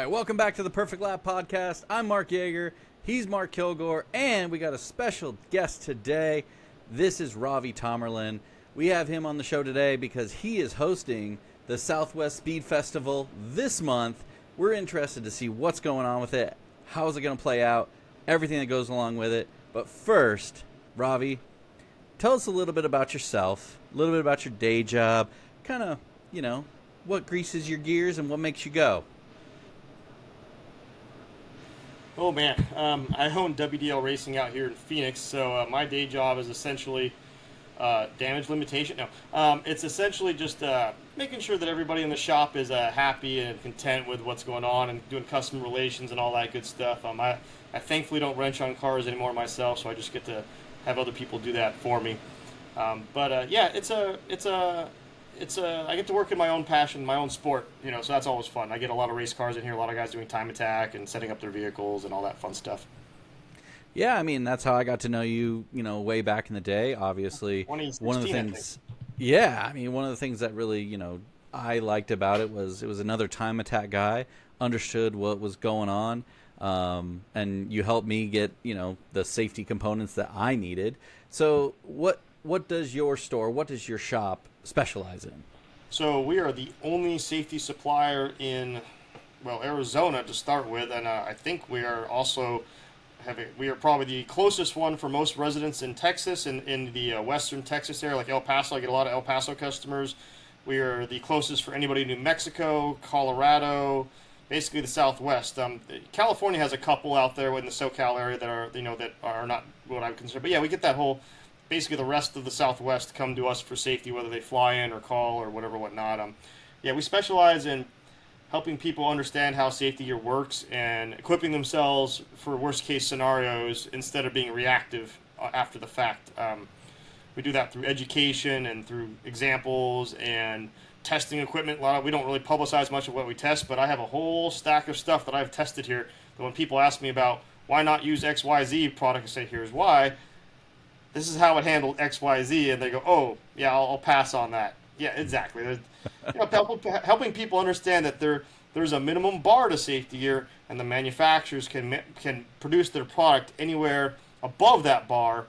welcome back to the Perfect Lap Podcast. I'm Mark Yeager, he's Mark Kilgore, and we got a special guest today. This is Ravi Tomerlin. We have him on the show today because he is hosting the Southwest Speed Festival this month. We're interested to see what's going on with it, how is it going to play out, everything that goes along with it. But first, Ravi, tell us a little bit about yourself, a little bit about your day job, kind of, what greases your gears and what makes you go. Oh man, I own WDL Racing out here in Phoenix, so my day job is essentially damage limitation. No, it's essentially just making sure that everybody in the shop is happy and content with what's going on and doing customer relations and all that good stuff. I thankfully don't wrench on cars anymore myself, so I just get to have other people do that for me. Yeah, I get to work in my own passion, my own sport, so that's always fun. I get a lot of race cars in here, a lot of guys doing time attack and setting up their vehicles and all that fun stuff. Yeah, I mean, that's how I got to know you, way back in the day, obviously. One of the things, one of the things that really, I liked about it was another time attack guy, understood what was going on, and you helped me get, the safety components that I needed. So what does your store, what does your shop specialize in? So we are the only safety supplier in, Arizona to start with, and I think we are also we are probably the closest one for most residents in Texas and in the western Texas area, like El Paso. I get a lot of El Paso customers. We are the closest for anybody in New Mexico, Colorado, basically the Southwest. California has a couple out there in the SoCal area that are not what I would consider. But yeah, we get that whole, basically the rest of the Southwest come to us for safety, whether they fly in or call or whatnot. We specialize in helping people understand how safety gear works and equipping themselves for worst case scenarios instead of being reactive after the fact. We do that through education and through examples and testing equipment. We don't really publicize much of what we test, but I have a whole stack of stuff that I've tested here that when people ask me about why not use XYZ product, I say, here's why. This is how it handled XYZ, and they go, oh, yeah, I'll pass on that. Yeah, exactly. Helping people understand that there's a minimum bar to safety gear, and the manufacturers can produce their product anywhere above that bar,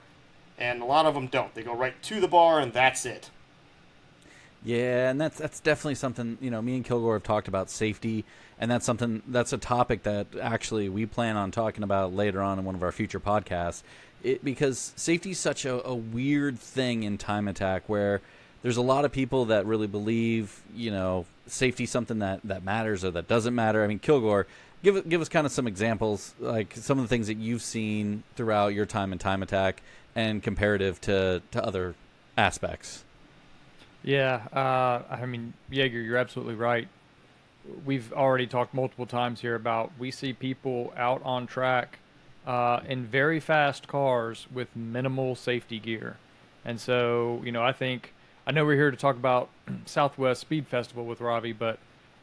and a lot of them don't. They go right to the bar, and that's it. Yeah, and that's definitely something, me and Kilgore have talked about safety, and that's a topic that actually we plan on talking about later on in one of our future podcasts. Because safety is such a weird thing in time attack where there's a lot of people that really believe, safety is something that matters or that doesn't matter. I mean, Kilgore, give us kind of some examples, like some of the things that you've seen throughout your time in time attack and comparative to other aspects. Yeah, Yeager, you're absolutely right. We've already talked multiple times here about we see people out on track in very fast cars with minimal safety gear. And so, I know we're here to talk about Southwest Speed Festival with Ravi, but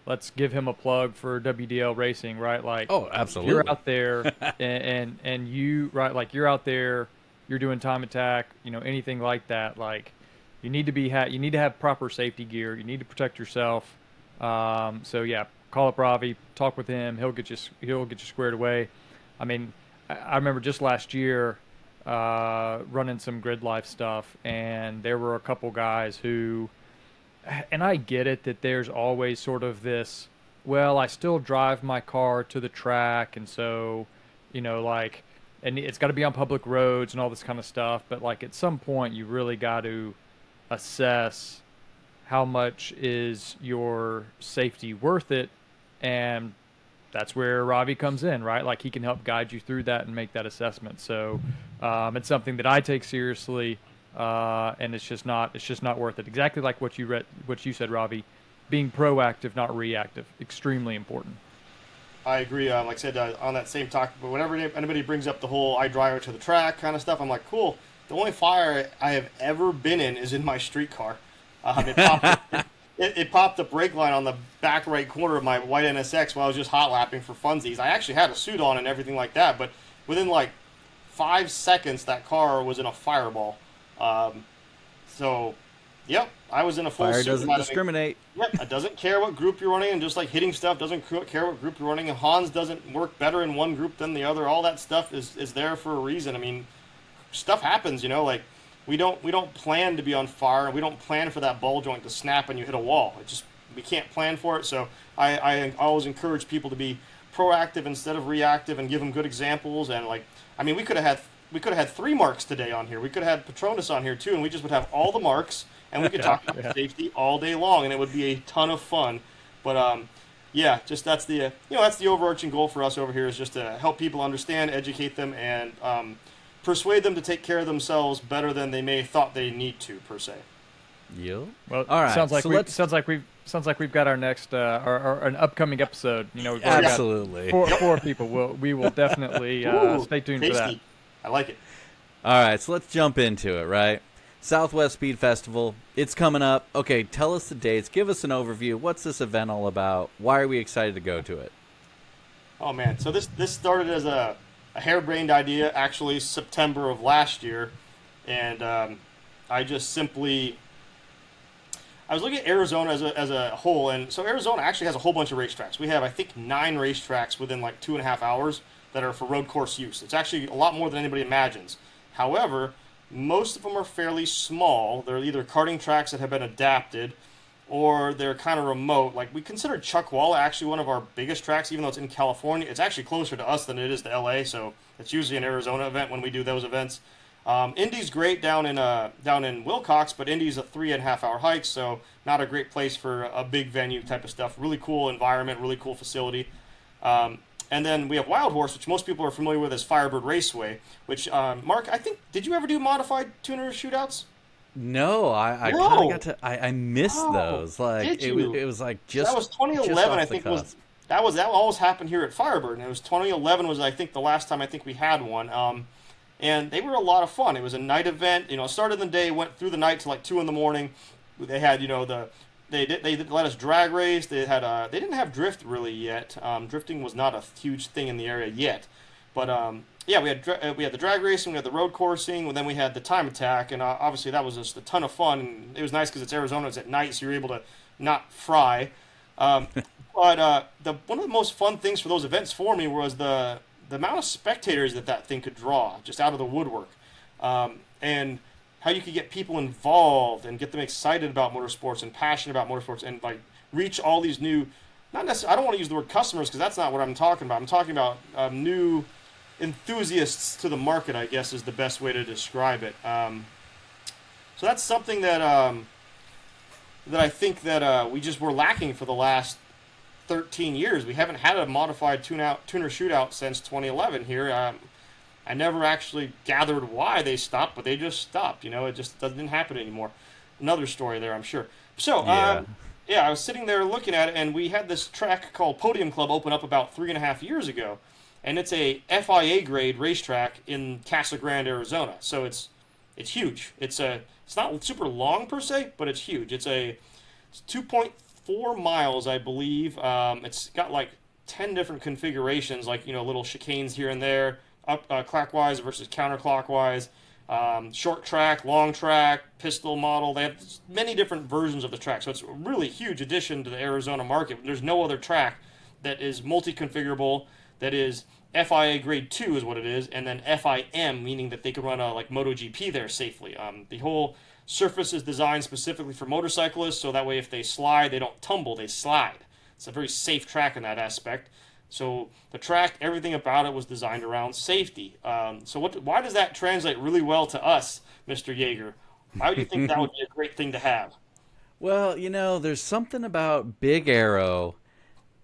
let's give him a plug for WDL Racing, right? Like, oh, absolutely. You're out there and you, right, like you're out there, you're doing time attack, anything like that. Like, you need to have proper safety gear. You need to protect yourself. So yeah, call up Ravi, talk with him. He'll get you squared away. I mean, I remember just last year running some grid life stuff, and there were a couple guys who, and I get it that there's always sort of this, I still drive my car to the track, and so, and it's got to be on public roads and all this kind of stuff, but like at some point you really got to assess how much is your safety worth it, and that's where Ravi comes in, right? Like he can help guide you through that and make that assessment. So it's something that I take seriously, and it's just not worth it. Exactly like what you said, Ravi, being proactive, not reactive, extremely important. I agree. Like I said, on that same talk, but whenever anybody brings up the whole I drive it to the track kind of stuff, I'm like, cool. The only fire I have ever been in is in my street car. It popped the brake line on the back right corner of my white NSX while I was just hot lapping for funsies. I actually had a suit on and everything like that, but within like 5 seconds, that car was in a fireball. So Yep, I was in a full Fire suit. doesn't discriminate. Yep, it doesn't care what group you're running, and just like hitting stuff doesn't care what group you're running. And Hans doesn't work better in one group than the other. All that stuff is there for a reason. I mean, stuff happens, like we don't plan to be on fire. We don't plan for that ball joint to snap and you hit a wall. We can't plan for it. So I always encourage people to be proactive instead of reactive and give them good examples. And we could have had 3 marks today on here. We could have had Patronus on here too, and we just would have all the marks, and we could talk about safety all day long, and it would be a ton of fun. But just that's the overarching goal for us over here, is just to help people understand, educate them, and persuade them to take care of themselves better than they may have thought they need to, per se. Yep. Well, all right. Sounds like we've got our next an upcoming episode. We've already got absolutely 4 people. We will definitely stay tuned tasty. for that. I like it. All right, so let's jump into it, right? Southwest Speed Festival, it's coming up. Okay, tell us the dates. Give us an overview. What's this event all about? Why are we excited to go to it? Oh, man. So this started as a harebrained idea, actually, September of last year. And I was looking at Arizona as a whole. And so Arizona actually has a whole bunch of racetracks. We have, I think, 9 racetracks within like 2.5 hours that are for road course use. It's actually a lot more than anybody imagines. However, most of them are fairly small. They're either karting tracks that have been adapted, or they're kind of remote. Like, we consider Chuckwalla actually one of our biggest tracks, even though it's in California. It's actually closer to us than it is to LA, so it's usually an Arizona event when we do those events. Indy's great down in Wilcox, but Indy's a 3.5 hour hike, so not a great place for a big venue type of stuff. Really cool environment, really cool facility. And then we have Wild Horse, which most people are familiar with as Firebird Raceway, which, Mark, I think, did you ever do modified tuner shootouts? No, I No. kind of got to. I missed those. Like did you? it was like just That was 2011, I think. That always happened here at Firebird, and it was 2011 was, I think, the last time I think we had one. And they were a lot of fun. It was a night event. Started in the day, went through the night to like 2 in the morning. They had They let us drag race. They didn't have drift really yet. Drifting was not a huge thing in the area yet, but we had the drag racing, we had the road coursing, and then we had the time attack, and obviously that was just a ton of fun. And it was nice because it's Arizona, it's at night, so you're able to not fry. But one of the most fun things for those events for me was the amount of spectators that thing could draw just out of the woodwork, and how you could get people involved and get them excited about motorsports and passionate about motorsports, and like reach all these new, not necessarily, I don't want to use the word customers because that's not what I'm talking about. I'm talking about new enthusiasts to the market, I guess is the best way to describe it. So that's something that I think that we just were lacking for the last 13 years. We haven't had a modified tuner shootout since 2011 here. I never actually gathered why they stopped, but they just stopped. It just didn't happen anymore. Another story there, I'm sure. So, I was sitting there looking at it, and we had this track called Podium Club open up about 3.5 years ago, and it's a FIA grade racetrack in Casa Grande, Arizona. So it's huge. It's not super long per se, but it's huge. It's 2.4 miles, I believe. It's got like 10 different configurations, like little chicanes here and there. Up clockwise versus counterclockwise, short track, long track, pistol model. They have many different versions of the track, so it's a really huge addition to the Arizona market. There's no other track that is multi-configurable, that is FIA Grade 2 is what it is, and then FIM, meaning that they could run a like MotoGP there safely. The whole surface is designed specifically for motorcyclists, so that way if they slide, they don't tumble, they slide. It's a very safe track in that aspect. So the track, everything about it was designed around safety. So why does that translate really well to us, Mr. Yeager? Why do you think that would be a great thing to have? Well, there's something about Big Arrow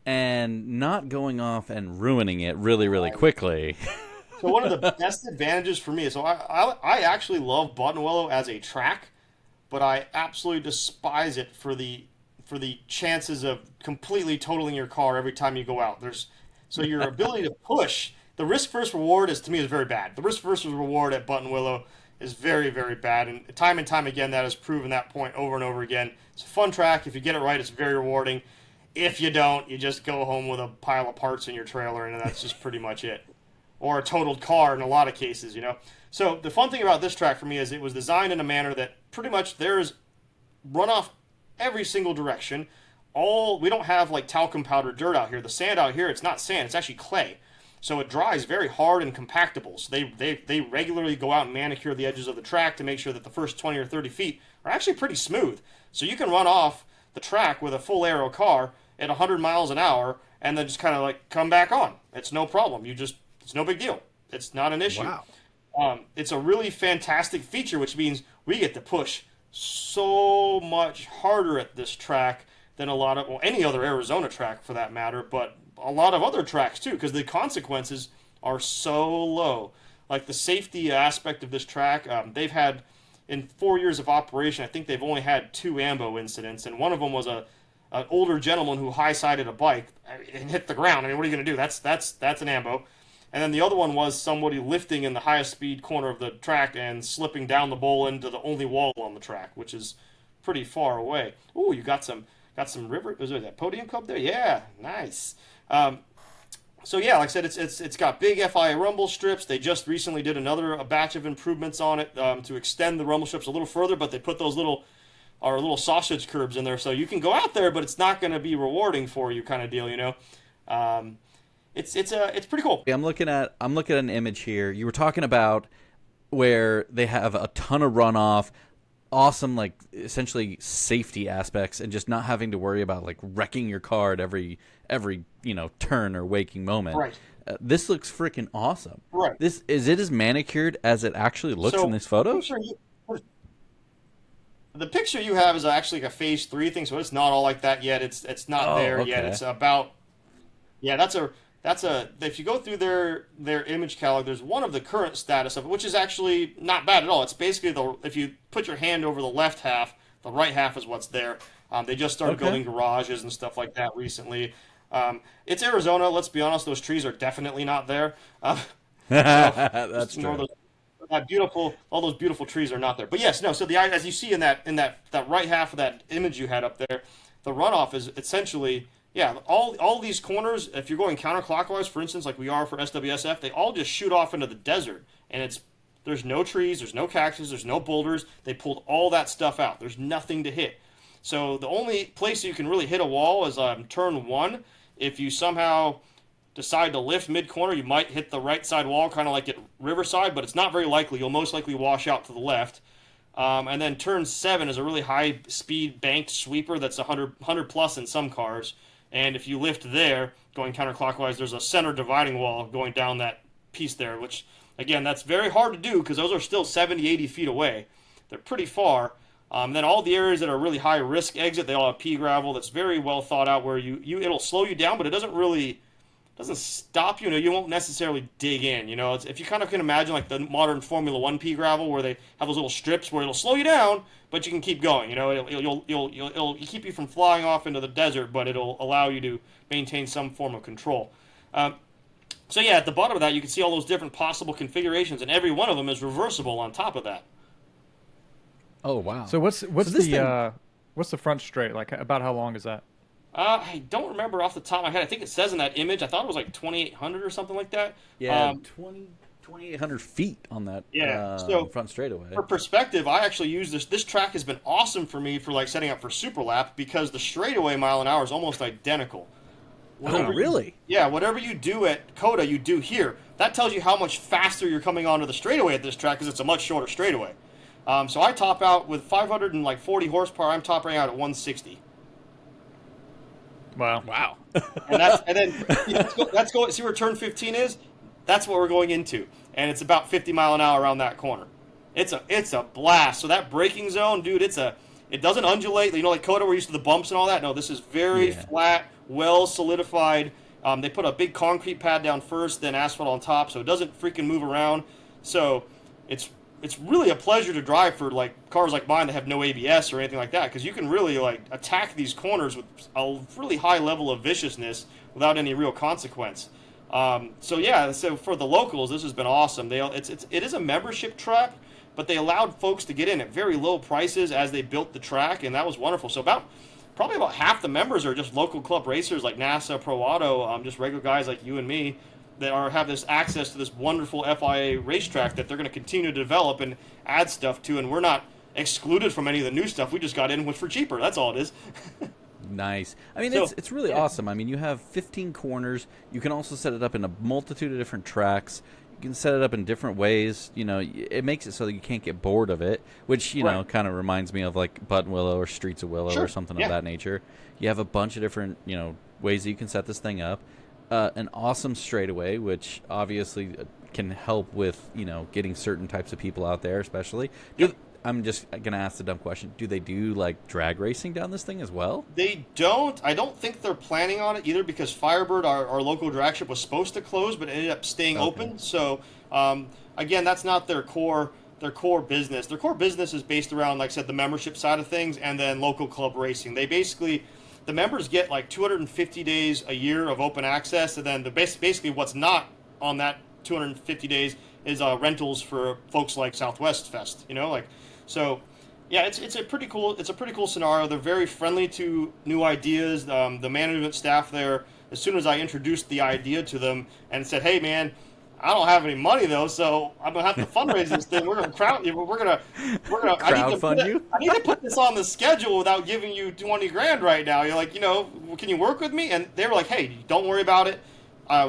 and not going off and ruining it really, really quickly. So one of the best advantages for me is, so I actually love Buttonwillow as a track, but I absolutely despise it for the chances of completely totaling your car every time you go out. So your ability to push, the risk versus reward to me is very bad. The risk versus reward at Buttonwillow is very, very bad, and time again that has proven that point over and over again. It's a fun track. If you get it right, it's very rewarding. If you don't, you just go home with a pile of parts in your trailer, and that's just pretty much it. Or a totaled car in a lot of cases, So the fun thing about this track for me is it was designed in a manner that pretty much there's runoff every single direction. We don't have like talcum powder dirt out here. The sand out here, it's not sand, it's actually clay. So it dries very hard and compactable. So they regularly go out and manicure the edges of the track to make sure that the first 20 or 30 feet are actually pretty smooth. So you can run off the track with a full aero car at 100 miles an hour and then just kind of like come back on. It's no problem. It's no big deal. It's not an issue. Wow. It's a really fantastic feature, which means we get to push so much harder at this track than any other Arizona track for that matter, but a lot of other tracks too, because the consequences are so low. Like the safety aspect of this track, they've had, in 4 years of operation, I think they've only had 2 AMBO incidents, and one of them was an older gentleman who high-sided a bike and hit the ground. I mean, what are you going to do? That's an AMBO. And then the other one was somebody lifting in the highest speed corner of the track and slipping down the bowl into the only wall on the track, which is pretty far away. Ooh, you got some river. Was there that Podium Cup there? Yeah, nice. So yeah, like I said, it's got big FIA rumble strips. They just recently did a batch of improvements on it to extend the rumble strips a little further, but they put those little sausage curbs in there, so you can go out there, but it's not going to be rewarding for you, kind of deal, you know. It's pretty cool. I'm looking at an image here. You were talking about where they have a ton of runoff, awesome, like essentially safety aspects, and just not having to worry about like wrecking your car at every turn or waking moment. Right. This looks freaking awesome. Right. Is it as manicured as it actually looks in these photos? The picture you have is actually like a phase 3 thing, so it's not all like that yet. It's not there yet. It's about if you go through their image catalog, there's one of the current status of it, which is actually not bad at all. It's basically if you put your hand over the left half, the right half is what's there. They just started building garages and stuff like that recently. It's Arizona. Let's be honest; those trees are definitely not there. That's true. All those beautiful trees are not there. But yes, no. So as you see in that right half of that image you had up there, the runoff is essentially all these corners. If you're going counterclockwise, for instance, like we are for SWSF, they all just shoot off into the desert, and there's no trees, there's no cactus, there's no boulders. They pulled all that stuff out. There's nothing to hit. So the only place you can really hit a wall is turn 1. If you somehow decide to lift mid-corner, you might hit the right side wall, kind of like at Riverside, but it's not very likely. You'll most likely wash out to the left. And then turn 7 is a really high-speed banked sweeper that's 100 plus in some cars. And if you lift there, going counterclockwise, there's a center dividing wall going down that piece there, which, again, that's very hard to do because those are still 70, 80 feet away. They're pretty far. Then all the areas that are really high-risk exit, they all have pea gravel that's very well thought out where it'll slow you down, but it doesn't stop you. You won't necessarily dig in. If you kind of can imagine like the modern Formula 1 pea gravel where they have those little strips where it'll slow you down, but you can keep going. It'll keep you from flying off into the desert, but it'll allow you to maintain some form of control. So yeah, at the bottom of that, you can see all those different possible configurations, and every one of them is reversible on top of that. Oh wow! So what's the front straight like? About how long is that? I don't remember off the top of my head. I think it says in that image. I thought it was like 2,800 or something like that. Yeah, 2,800 feet on that so front straightaway. For perspective, I actually use this. This track has been awesome for me for like setting up for super lap because the straightaway mile an hour is almost identical. Really? Whatever you do at COTA, you do here. That tells you how much faster you're coming onto the straightaway at this track because it's a much shorter straightaway. So I top out with 540 horsepower. I'm topping out at 160. Wow. And then let's go. See where turn 15 is? That's what we're going into, and it's about 50 mile an hour around that corner. It's a blast. So that braking zone, dude, it doesn't undulate. Like COTA, we're used to the bumps and all that. No, this is very flat, well solidified. They put a big concrete pad down first, then asphalt on top, so it doesn't freaking move around. So it's really a pleasure to drive for like cars like mine that have no ABS or anything like that, because you can really like attack these corners with a really high level of viciousness without any real consequence. So for the locals, this has been awesome. It is a membership track, but they allowed folks to get in at very low prices as they built the track, and that was wonderful. So probably about half the members are just local club racers like NASA, Pro Auto, just regular guys like you and me that have this access to this wonderful FIA racetrack that they're going to continue to develop and add stuff to. And we're not excluded from any of the new stuff. We just got in for cheaper. That's all it is. Nice. I mean, So, it's really awesome. I mean, you have 15 corners. You can also set it up in a multitude of different tracks. You can set it up in different ways. You know, it makes it so that you can't get bored of it, which, you know, Right. kind of reminds me of like Button Willow or Streets of Willow Sure. or something Yeah. of that nature. You have a bunch of different, you know, ways that you can set this thing up. An awesome straightaway, which obviously can help with, you know, getting certain types of people out there, especially. I'm just going to ask the dumb question. Do they do, like, drag racing down this thing as well? They don't. I don't think they're planning on it either because Firebird, our local drag strip, was supposed to close but ended up staying Okay. open. So, again, that's not their core business. Their core business is based around, like I said, the membership side of things and then local club racing. They basically, the members get like 250 days a year of open access, and then basically what's not on that 250 days is rentals for folks like Southwest Fest. You know, like. So, yeah, it's a pretty cool scenario. They're very friendly to new ideas. The management staff there, as soon as I introduced the idea to them and said, "Hey, man, I don't have any money though, so I'm gonna have to fundraise this thing. We're gonna Crowdfund you? I need to put this on the schedule without giving you 20 grand right now." You're like, you know, can you work with me? And they were like, "Hey, don't worry about it."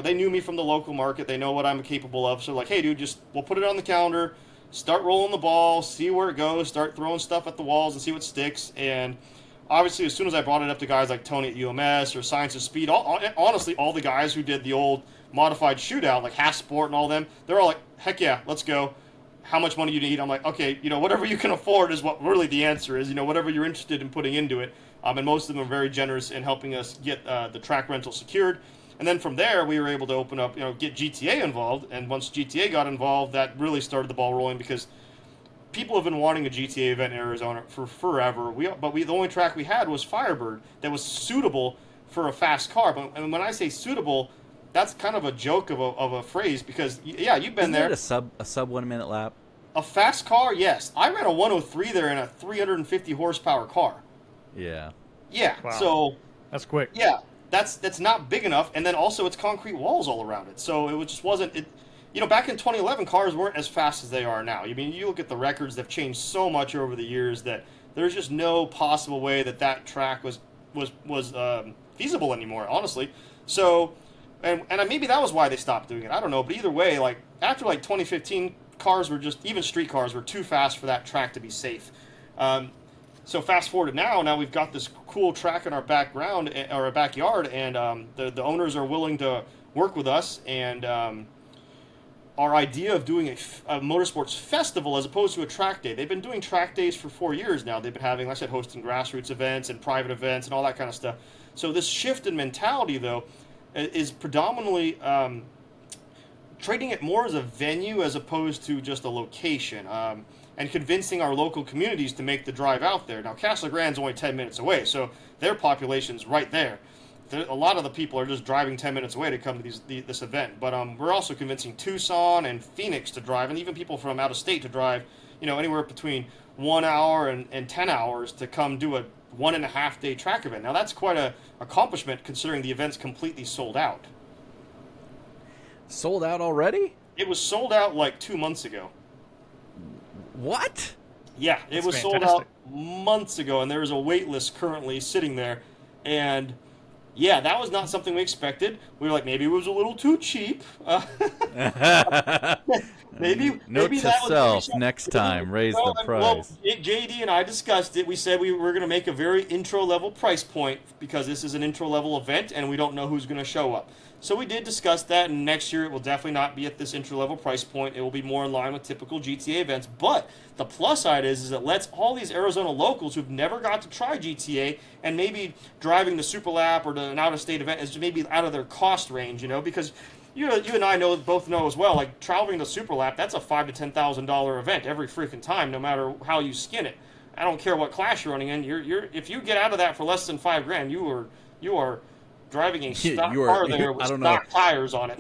They knew me from the local market. They know what I'm capable of. So like, "Hey, dude, we'll put it on the calendar. Start rolling the ball, see where it goes, start throwing stuff at the walls and see what sticks." And obviously, as soon as I brought it up to guys like Tony at UMS or Science of Speed, honestly, all the guys who did the old modified shootout, like Hasport and all them, they're all like, "Heck yeah, let's go. How much money you need?" I'm like, "Okay, you know, whatever you can afford is what really the answer is. You know, whatever you're interested in putting into it." And most of them are very generous in helping us get the track rental secured. And then from there, we were able to open up, you know, get GTA involved. And once GTA got involved, that really started the ball rolling because people have been wanting a GTA event in Arizona for forever. The only track we had was Firebird that was suitable for a fast car. But and when I say suitable, that's kind of a joke of a phrase because yeah, you've been Isn't there. it a sub 1 minute lap? A fast car, yes. I ran a 103 there in a 350 horsepower car. Yeah. Yeah, Wow. so That's quick. yeah, that's not big enough, and then also it's concrete walls all around it, so just wasn't it. You know, back in 2011, cars weren't as fast as they are now. I mean, you look at the records; they've changed so much over the years that there's just no possible way that track was feasible anymore, honestly. So, and maybe that was why they stopped doing it. I don't know, but either way, like after like 2015, cars were just even street cars were too fast for that track to be safe. So fast forward to now we've got this cool track in our background or our backyard, and the owners are willing to work with us. And our idea of doing a motorsports festival as opposed to a track day. They've been doing track days for 4 years now. They've been having, like I said, hosting grassroots events and private events and all that kind of stuff. So this shift in mentality, though, is predominantly treating it more as a venue as opposed to just a location. And convincing our local communities to make the drive out there. Now, Casa Grande's only 10 minutes away, so their population's right there. A lot of the people are just driving 10 minutes away to come to this event. But we're also convincing Tucson and Phoenix to drive, and even people from out of state to drive, you know, anywhere between 1 hour and 10 hours to come do a 1.5 day track event. Now, that's quite an accomplishment considering the event's completely sold out. Sold out already? It was sold out like 2 months ago. What? Yeah, it That's was sold fantastic. out months ago, and there is a wait list currently sitting there. And yeah, that was not something we expected. We were like, maybe it was a little too cheap. Maybe Note maybe to that was self, next time, raise the price. JD and I discussed it. We said we were going to make a very intro level price point because this is an intro level event, and we don't know who's going to show up. So we did discuss that, and next year it will definitely not be at this intro-level price point. It will be more in line with typical GTA events. But the plus side is it lets all these Arizona locals who've never got to try GTA and maybe driving the Super Lap or an out-of-state event is maybe out of their cost range, you know, because you and I both know as well, like traveling the Super Lap, that's a $5,000 to $10,000 event every freaking time, no matter how you skin it. I don't care what class you're running in. If you get out of that for less than $5,000, you are driving a stock car there with stock tires on it.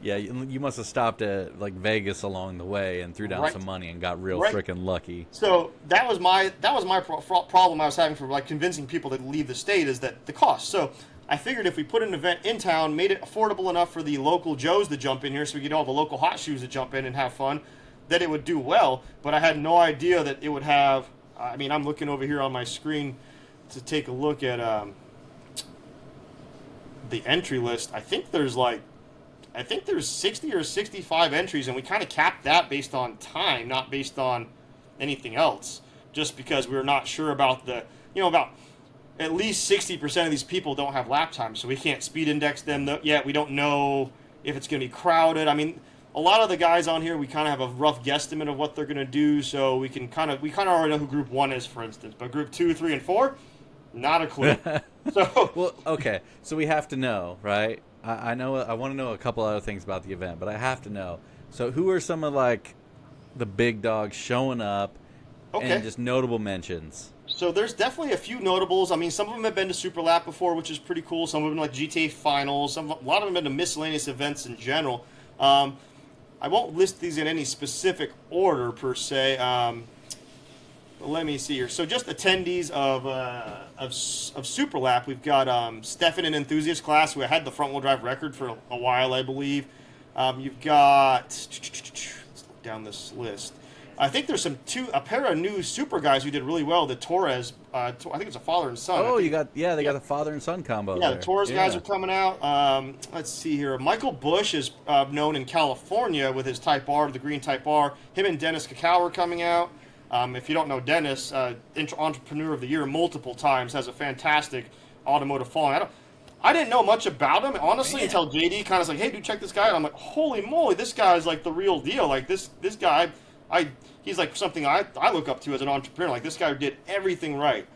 Yeah, you must have stopped at like Vegas along the way and threw down some money and got real freaking lucky. So that was my problem I was having for like convincing people to leave the state is that the cost. So I figured if we put an event in town, made it affordable enough for the local Joes to jump in here, so we get all the local hot shoes to jump in and have fun, that it would do well. But I had no idea that it would have I mean, I'm looking over here on my screen to take a look at the entry list. I think there's 60 or 65 entries, and we kind of capped that based on time, not based on anything else. Just because we were not sure about about at least 60% of these people don't have lap time, so we can't speed index them yet. We don't know if it's going to be crowded. I mean, a lot of the guys on here, we kind of have a rough guesstimate of what they're going to do, so we kind of already know who Group 1 is, for instance. But Group 2, 3, and 4, not a clue. So well, okay, so we have to know, right? I know. I want to know a couple other things about the event, but I have to know. So who are some of like the big dogs showing up, and just notable mentions? So there's definitely a few notables. I mean, some of them have been to Super Lap before, which is pretty cool. Some of them like GTA Finals. A lot of them have been to miscellaneous events in general. I won't list these in any specific order per se. But let me see here. So just attendees of Super Lap, we've got Stefan in Enthusiast class, who had the front wheel drive record for a while, I believe. You've got, let's look down this list. I think there's a pair of new super guys who did really well. The Torres, I think it's a father and son. Oh, they got the father and son combo. Yeah, there. the Torres guys are coming out. Let's see here. Michael Bush is known in California with his Type R, the green Type R. Him and Dennis Cacao are coming out. If you don't know Dennis, Entrepreneur of the Year multiple times, has a fantastic automotive following. I didn't know much about him, honestly, until JD kind of was like, hey, dude, check this guy out. I'm like, holy moly, this guy's like the real deal. Like, this guy, he's like something I look up to as an entrepreneur. Like, this guy did everything right.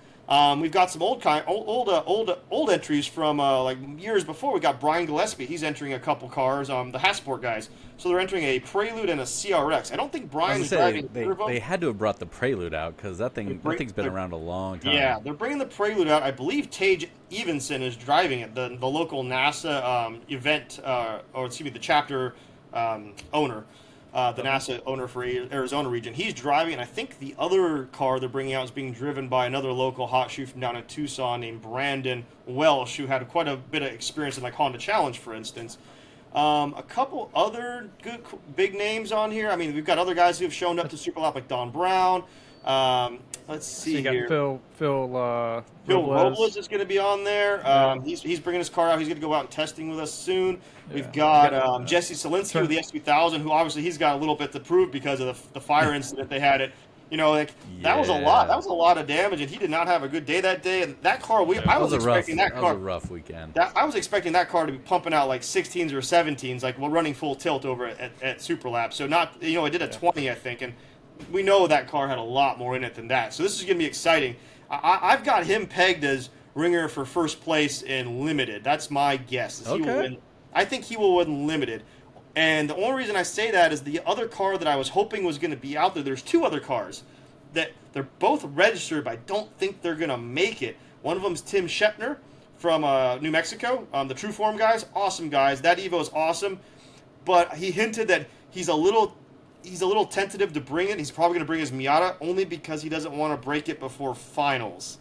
We've got some old entries from like years before. We got Brian Gillespie. He's entering a couple cars. The Hasport guys. So they're entering a Prelude and a CRX. I don't think Brian's driving. They had to have brought the Prelude out because that thing's been around a long time. Yeah, they're bringing the Prelude out. I believe Tage Evenson is driving it. The local NASA event, the chapter owner. The NASA owner for Arizona region. He's driving, and I think the other car they're bringing out is being driven by another local hot shoe from down in Tucson named Brandon Welsh, who had quite a bit of experience in like Honda Challenge, for instance. A couple other good big names on here. I mean, we've got other guys who have shown up to Super Lap like Don Brown. Let's see here. Phil Robles is going to be on there. He's bringing his car out. He's going to go out and testing with us soon. We've got Jesse Selinsky with the S3000, who obviously he's got a little bit to prove because of the fire incident they had. That was a lot. That was a lot of damage, and he did not have a good day that day. And that car, I was expecting that car. That was a rough weekend. I was expecting that car to be pumping out like 16s or 17s, like we're running full tilt over at Super Lap. So it did a 20, I think, and we know that car had a lot more in it than that. So this is going to be exciting. I've got him pegged as ringer for first place in Limited. That's my guess. He will win. I think he will win Limited. And the only reason I say that is the other car that I was hoping was going to be out there. There's two other cars that they're both registered, but I don't think they're going to make it. One of them is Tim Shepner from New Mexico. The True Form guys, awesome guys. That Evo is awesome. But he hinted that he's a little tentative to bring it. He's probably going to bring his Miata only because he doesn't want to break it before finals.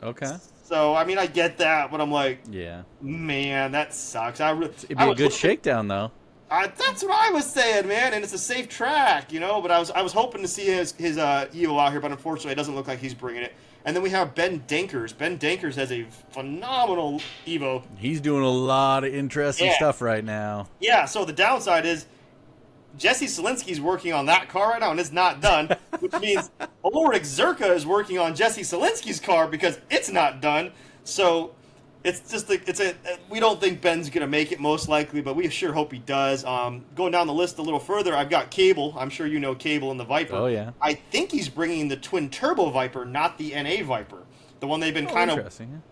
Okay. So, I mean, I get that, but I'm like, yeah, man, that sucks. It'd be a good shakedown, though. That's what I was saying, man, and it's a safe track, But I was hoping to see his Evo out here, but unfortunately, it doesn't look like he's bringing it. And then we have Ben Dankers. Ben Dankers has a phenomenal Evo. He's doing a lot of interesting stuff right now. Yeah. So the downside is Jesse Selinsky's working on that car right now, and it's not done, which means Ulrich Zerka is working on Jesse Selinsky's car because it's not done. So it's just we don't think Ben's going to make it most likely, but we sure hope he does. Going down the list a little further, I've got Cable. I'm sure you know Cable and the Viper. Oh, yeah. I think he's bringing the twin turbo Viper, not the NA Viper. The one they've been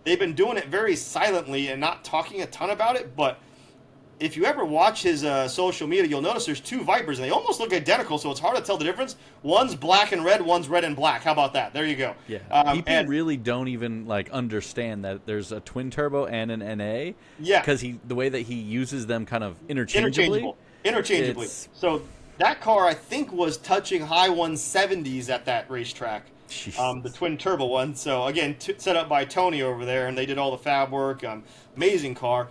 they've been doing it very silently and not talking a ton about it, but if you ever watch his social media, you'll notice there's two Vipers, and they almost look identical, so it's hard to tell the difference. One's black and red, one's red and black. How about that? There you go. Yeah. People really don't even understand that there's a twin turbo and an NA. Yeah. Because the way that he uses them kind of interchangeably. So that car, I think, was touching high 170s at that racetrack. The twin turbo one. So again, set up by Tony over there, and they did all the fab work. Amazing car.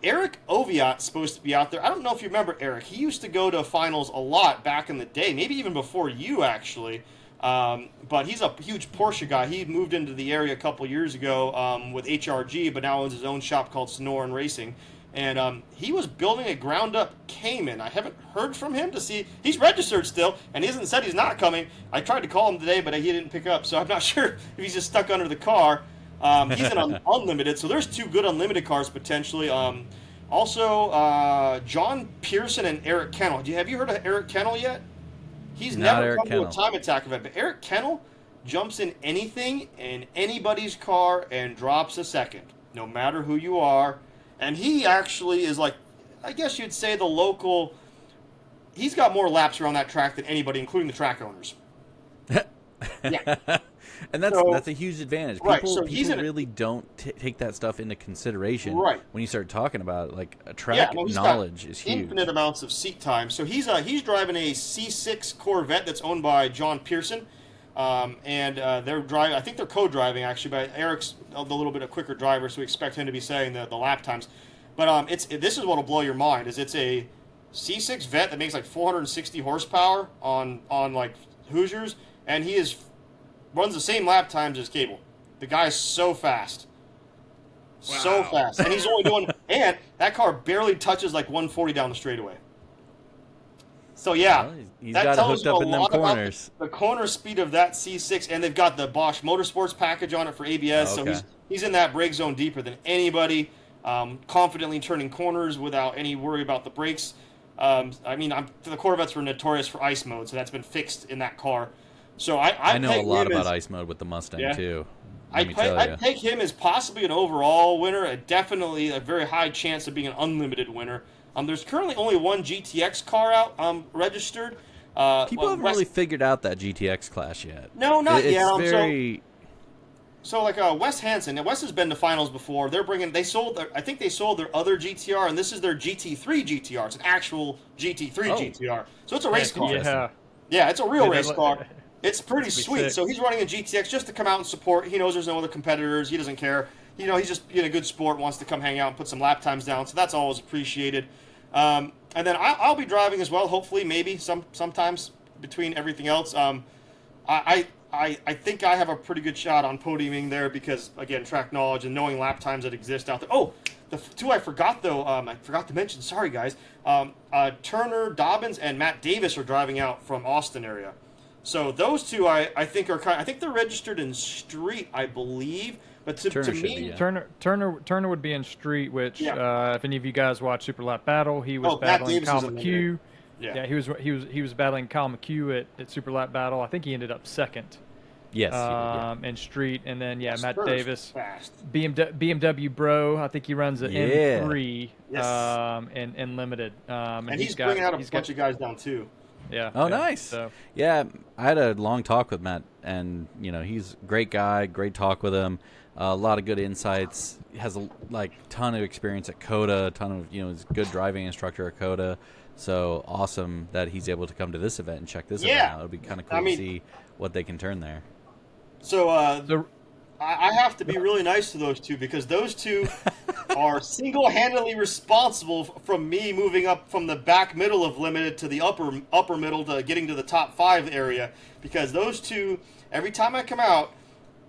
Eric Oviat's supposed to be out there. I don't know if you remember Eric. He used to go to finals a lot back in the day, maybe even before you actually. But he's a huge Porsche guy. He moved into the area a couple years ago with HRG, but now owns his own shop called Sonoran Racing. And he was building a ground-up Cayman. I haven't heard from him to see. He's registered still, and he hasn't said he's not coming. I tried to call him today, but he didn't pick up, so I'm not sure if he's just stuck under the car. He's in unlimited, so there's 2 good unlimited cars potentially. Also, John Pearson and Eric Kennel. Have you heard of Eric Kennel yet? He's Not never Eric come Kennel. to a time attack event, but Eric Kennel jumps in anything in anybody's car and drops a second, no matter who you are. And he actually is like, I guess you'd say the local. He's got more laps around that track than anybody, including the track owners. Yeah. And that's a huge advantage. People, Right, so he's really don't take that stuff into consideration Right. when you start talking about it. Like a track he's knowledge got is huge. infinite amounts of seat time. So he's driving a C6 Corvette that's owned by John Pearson, and they're driving. I think they're co-driving actually, but Eric's a little bit a quicker driver, so we expect him to be saying the lap times. But this is what'll blow your mind: is it's a C6 Vet that makes like 460 horsepower on like Hoosiers, and runs the same lap times as Cable. The guy's so fast. So fast. And he's only doing, and that car barely touches like 140 down the straightaway. So yeah, Well, he's that got it tells hooked you up a in them lot about corners. the corner speed of that C6, and they've got the Bosch Motorsports package on it for ABS, Oh, okay. so he's in that brake zone deeper than anybody, confidently turning corners without any worry about the brakes. The Corvettes were notorious for ice mode, so that's been fixed in that car. So I know a peg lot him about as- ice mode with the Mustang Yeah. too. I'd take him as possibly an overall winner, definitely a very high chance of being an unlimited winner. There's currently only one GTX car out registered. People haven't really figured out that GTX class yet. No, not It's yet. very. So like Wes Hansen. Now Wes has been to finals before. I think they sold their other GTR, and this is their GT3 GTR. It's an actual GT3 GTR. So it's a race car. Yeah. Yeah, it's a real Yeah, race that- car. It's pretty That'd be sweet. sick. So he's running a GTX just to come out and support. He knows there's no other competitors. He doesn't care. He's just being a good sport, wants to come hang out and put some lap times down. So that's always appreciated. And then I'll be driving as well. Hopefully, maybe sometimes between everything else. I think I have a pretty good shot on podiuming there because again, track knowledge and knowing lap times that exist out there. Oh, the 2 I forgot though. I forgot to mention. Sorry guys. Turner Dobbins and Matt Davis are driving out from Austin area. So those 2 I think are I think they're registered in street, I believe. But to Turner should me, be, yeah. Turner would be in street, which Yeah. if any of you guys watch Super Lap Battle, he was Oh, Matt battling Davis Kyle is in there. McHugh. Yeah. He was battling Kyle McHugh at Super Lap Battle. I think he ended up second. Yes. yeah. In street, and then Matt Turner's Davis, fast. BMW Bro. I think he runs the Yeah. M3 Yes. in limited. And he's bringing out a bunch of guys down too. Yeah. Oh, yeah, nice. So, Yeah, I had a long talk with Matt, and he's a great guy. Great talk with him. A lot of good insights. He has a ton of experience at Coda. A ton of he's a good driving instructor at Coda. So awesome that he's able to come to this event and check this event out. It'll be kind of cool to see what they can turn there. So I have to be really nice to those 2 because those 2 are single-handedly responsible from me moving up from the back middle of limited to the upper middle to getting to the top 5 area. Because those 2, every time I come out,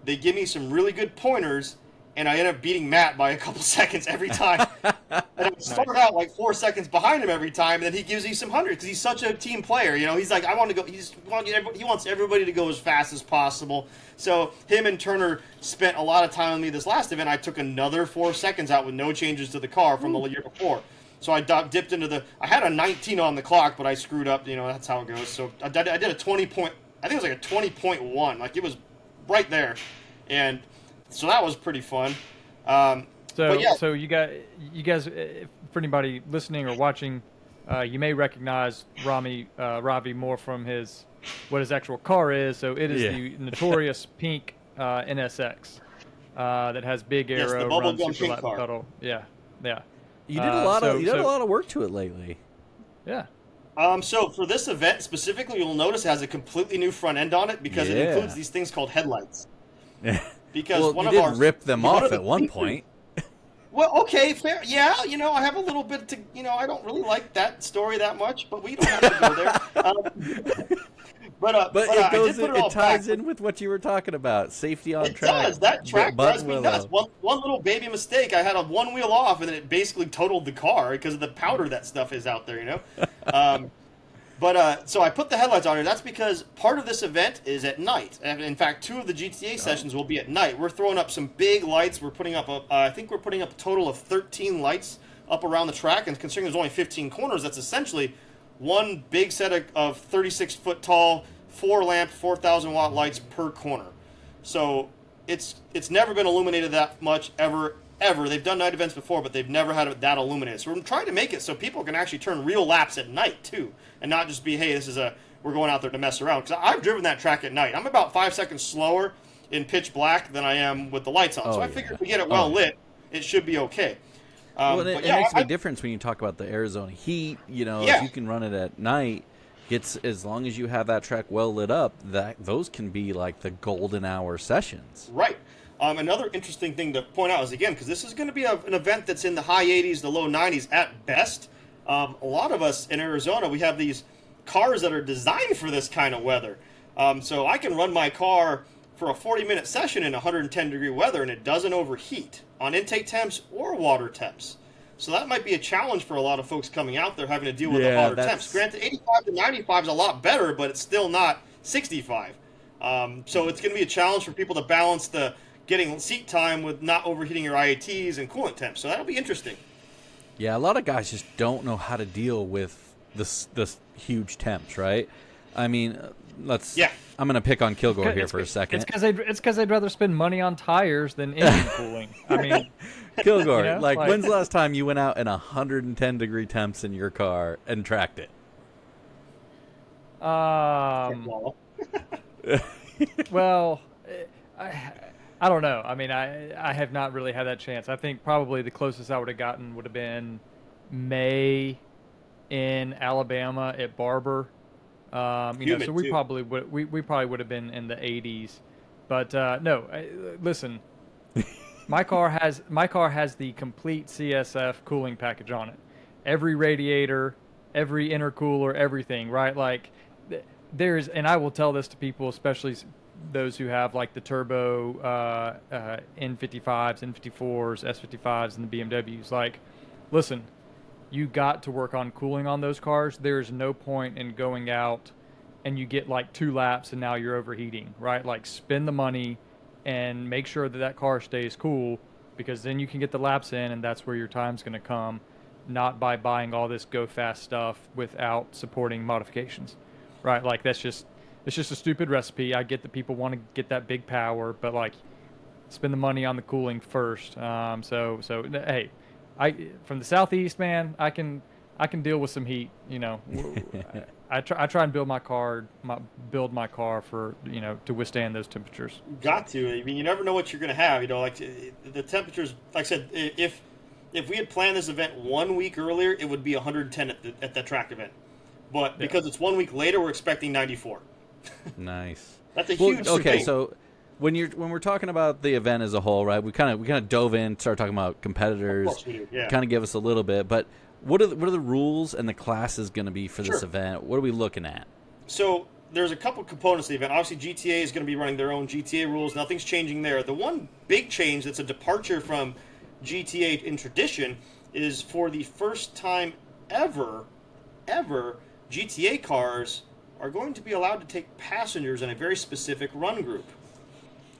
they give me some really good pointers, and I end up beating Matt by a couple seconds every time. And I start out like 4 seconds behind him every time, and then he gives me some hundreds because he's such a team player. He's like, I want to go. He wants everybody to go as fast as possible. So him and Turner spent a lot of time with me this last event. I took another 4 seconds out with no changes to the car from the year before. So I dipped into I had a 19 on the clock, but I screwed up. That's how it goes. So I did a 20 point. I think it was like a 20.1. Like it was right there, and so that was pretty fun. So you guys, for anybody listening or watching, you may recognize Ravi more from what his actual car is. So it is the notorious pink NSX that has big arrow, the runs bubblegum super pink lap car. pedal. Yeah. You did a lot of work to it lately. Yeah. So for this event specifically, you'll notice it has a completely new front end on it because it includes these things called headlights. Because you did rip them off at one point. Well, okay, fair. Yeah, I have a little bit to, I don't really like that story that much, but we don't have to go there. But I it goes. did put It all ties back. in with what you were talking about. Safety on It track. does. That track drives me Willow. nuts. One little baby mistake, I had a one wheel off, and then it basically totaled the car because of the powder that stuff is out there, you know? So I put the headlights on here. That's because part of this event is at night. And in fact, 2 of the GTA sessions will be at night. We're throwing up some big lights. We're putting up, I think we're putting up a total of 13 lights up around the track. And considering there's only 15 corners, that's essentially one big set of 36-foot tall, 4-lamp, 4,000-watt lights per corner. So it's never been illuminated that much ever. They've done night events before, but they've never had it that illuminated. So we're trying to make it so people can actually turn real laps at night too, and not just be, hey, we're going out there to mess around. Because I've driven that track at night. I'm about 5 seconds slower in pitch black than I am with the lights on. So I figured if we get it well lit, it should be okay. It makes a big difference when you talk about the Arizona heat. If you can run it at night, as long as you have that track well lit up, those can be like the golden hour sessions. Right. Another interesting thing to point out is, again, because this is going to be an event that's in the high 80s, the low 90s at best. A lot of us in Arizona, we have these cars that are designed for this kind of weather. So I can run my car for a 40-minute session in 110-degree weather, and it doesn't overheat on intake temps or water temps. So that might be a challenge for a lot of folks coming out there having to deal with the hotter temps. Granted, 85 to 95 is a lot better, but it's still not 65. So it's going to be a challenge for people to balance the getting seat time with not overheating your IATs and coolant temps. So that'll be interesting. Yeah, a lot of guys just don't know how to deal with this huge temps, right? I mean, I'm going to pick on Kilgore here for a second. It's because they'd rather spend money on tires than engine cooling. I mean, Kilgore, when's the last time you went out in 110-degree temps in your car and tracked it? Well, I don't know. I mean, I have not really had that chance. I think probably the closest I would have gotten would have been May in Alabama at Barber. So we probably would have been in the 80s. But no, listen. My car has the complete CSF cooling package on it. Every radiator, every intercooler, everything, right? Like and I will tell this to people, especially those who have like the turbo N55s, N54s, S55s, and the BMWs. Like, listen, you got to work on cooling on those cars. There's no point in going out and you get like 2 laps and now you're overheating, right? Like, spend the money and make sure that car stays cool, because then you can get the laps in, and that's where your time's going to come, not by buying all this go fast stuff without supporting modifications, right? Like, it's just a stupid recipe. I get that people want to get that big power, but like, spend the money on the cooling first. So hey, from the southeast, man, I can deal with some heat. I try and build my car for to withstand those temperatures. Got to. I mean, you never know what you're going to have. Like the temperatures. Like I said, if we had planned this event 1 week earlier, it would be 110 at the track event. But because it's 1 week later, we're expecting 94. Nice. That's a huge thing. Okay, so when we're talking about the event as a whole, right? We kind of dove in, started talking about competitors. Of course we do, yeah. Kind of give us a little bit, but what are the rules and the classes going to be for this event? What are we looking at? So there's a couple components to the event. Obviously, GTA is going to be running their own GTA rules. Nothing's changing there. The one big change that's a departure from GTA in tradition is, for the first time ever, GTA cars are going to be allowed to take passengers in a very specific run group.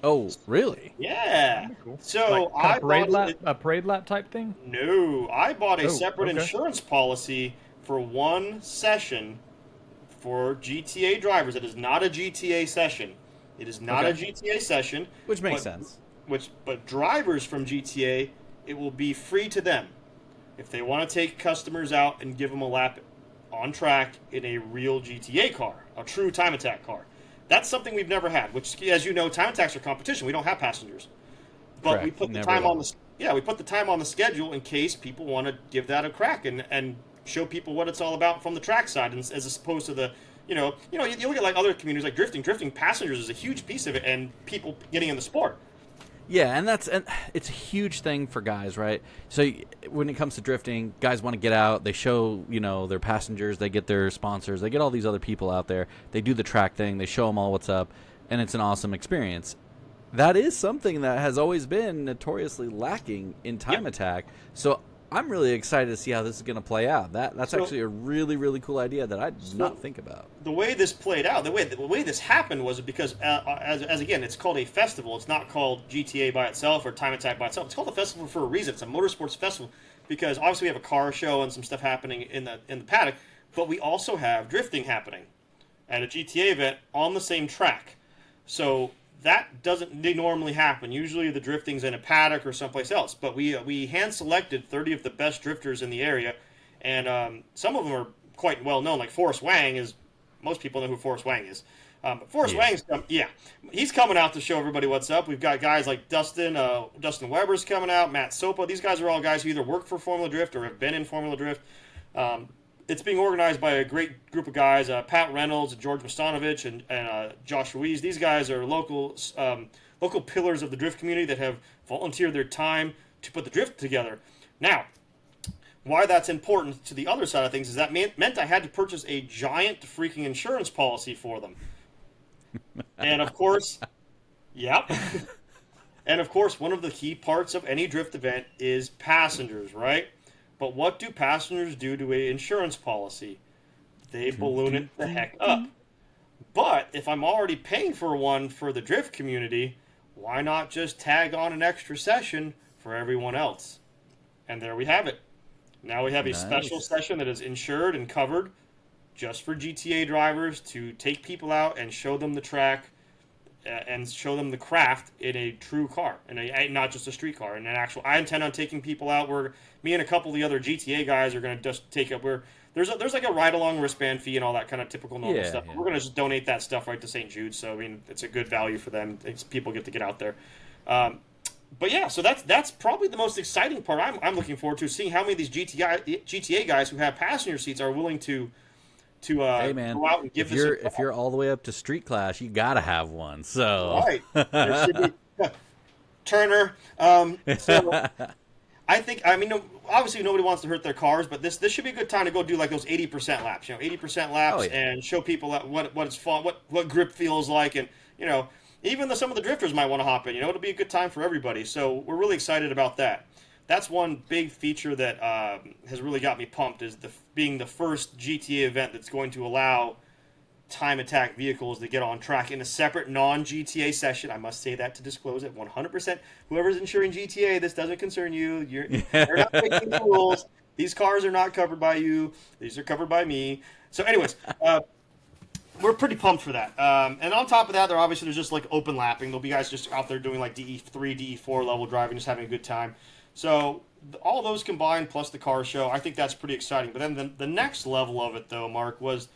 Oh, really? Yeah. Cool. So like a parade lap type thing? No, I bought a separate insurance policy for one session for GTA drivers. It is not a GTA session. It is not a GTA session. Which makes sense. But drivers from GTA, it will be free to them if they want to take customers out and give them a lap on track in a real GTA car, a true time attack car. That's something we've never had, which, as you know, time attacks are competition. We don't have passengers. But Correct. We put the time on the schedule in case people want to give that a crack and show people what it's all about from the track side, as opposed to the, you look at like other communities like drifting. Drifting passengers is a huge piece of it, and people getting in the sport. Yeah, and it's a huge thing for guys, right? So when it comes to drifting, guys want to get out. They show, their passengers. They get their sponsors. They get all these other people out there. They do the track thing. They show them all what's up, and it's an awesome experience. That is something that has always been notoriously lacking in time attack. So I'm really excited to see how this is going to play out. That's actually a really, really cool idea that I did not think about. The way this played out, the way this happened was because, as again, it's called a festival. It's not called GTA by itself or Time Attack by itself. It's called a festival for a reason. It's a motorsports festival because obviously we have a car show and some stuff happening in the paddock, but we also have drifting happening at a GTA event on the same track. So that doesn't normally happen. Usually the drifting's in a paddock or someplace else. But we hand-selected 30 of the best drifters in the area, and some of them are quite well-known. Like Forrest Wang is, most people know who Forrest Wang is. But Forrest Wang's, he's coming out to show everybody what's up. We've got guys like Dustin Weber's coming out, Matt Sopa. These guys are all guys who either work for Formula Drift or have been in Formula Drift. It's being organized by a great group of guys, Pat Reynolds, George Mostanovich, and Josh Ruiz. These guys are local pillars of the drift community that have volunteered their time to put the drift together. Now, why that's important to the other side of things is that meant I had to purchase a giant freaking insurance policy for them. And of course, and of course, one of the key parts of any drift event is passengers, right? But what do passengers do to an insurance policy? They balloon it the heck up. But if I'm already paying for one for the drift community, why not just tag on an extra session for everyone else? And there we have it. Now we have a special session that is insured and covered just for GTA drivers to take people out and show them the track and show them the craft in a true car, and not just a street car, and an actual. I intend on taking people out. Me and a couple of the other GTA guys are going to just take up. There's like a ride along wristband fee and all that kind of typical normal stuff. Yeah. We're going to just donate that stuff right to St. Jude. So I mean, it's a good value for them. People get to get out there. But yeah, so that's probably the most exciting part. I'm looking forward to seeing how many of these GTA guys who have passenger seats are willing to hey man, go out and give if you're all the way up to street class, you gotta have one. So right, there should be Turner. So I think obviously nobody wants to hurt their cars, but this should be a good time to go do like those 80% laps. 80% laps, and show people what it's fun, what grip feels like, and even some of the drifters might want to hop in. It'll be a good time for everybody. So we're really excited about that. That's one big feature that has really got me pumped, is being the first GTA event that's going to allow time attack vehicles to get on track in a separate non-GTA session. I must say that to disclose it 100%. Whoever's insuring GTA, this doesn't concern you. You're not making the rules. These cars are not covered by you. These are covered by me. So anyways, we're pretty pumped for that. And on top of that, there's just like open lapping. There'll be guys just out there doing like DE3, DE4 level driving, just having a good time. So all those combined plus the car show, I think that's pretty exciting. But then the next level of it, though, Mark, was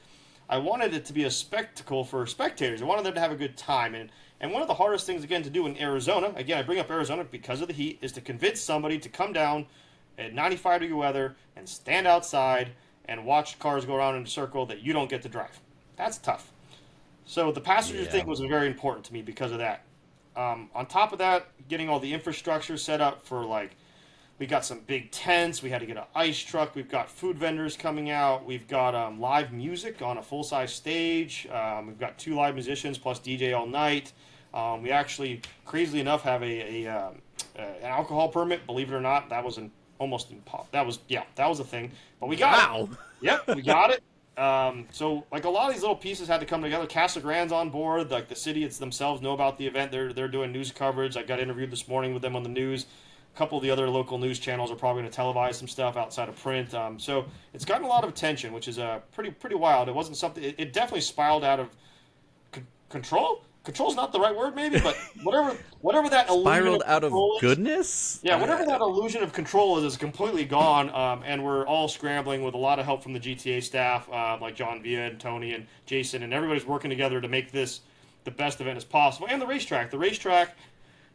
I wanted it to be a spectacle for spectators. I wanted them to have a good time. And one of the hardest things, again, to do in Arizona, again, I bring up Arizona because of the heat, is to convince somebody to come down at 95-degree weather and stand outside and watch cars go around in a circle that you don't get to drive. That's tough. So the passenger thing was very important to me because of that. On top of that, getting all the infrastructure set up for, like, we got some big tents. We had to get an ice truck. We've got food vendors coming out. We've got live music on a full-size stage. We've got 2 live musicians plus DJ all night. We actually, crazily enough, have an alcohol permit. Believe it or not, that was that was a thing. But we got it. Yep, we got it. So like a lot of these little pieces had to come together. Casa Grande's on board. Like the city themselves know about the event. They're doing news coverage. I got interviewed this morning with them on the news. A couple of the other local news channels are probably going to televise some stuff outside of print. So it's gotten a lot of attention, which is pretty wild. It wasn't something. It definitely spiraled out of control. Control's not the right word, maybe, but whatever that spiraled out of goodness. Yeah, whatever that illusion of control is completely gone. And we're all scrambling with a lot of help from the GTA staff, like John Villa and Tony and Jason, and everybody's working together to make this the best event as possible. And the racetrack, like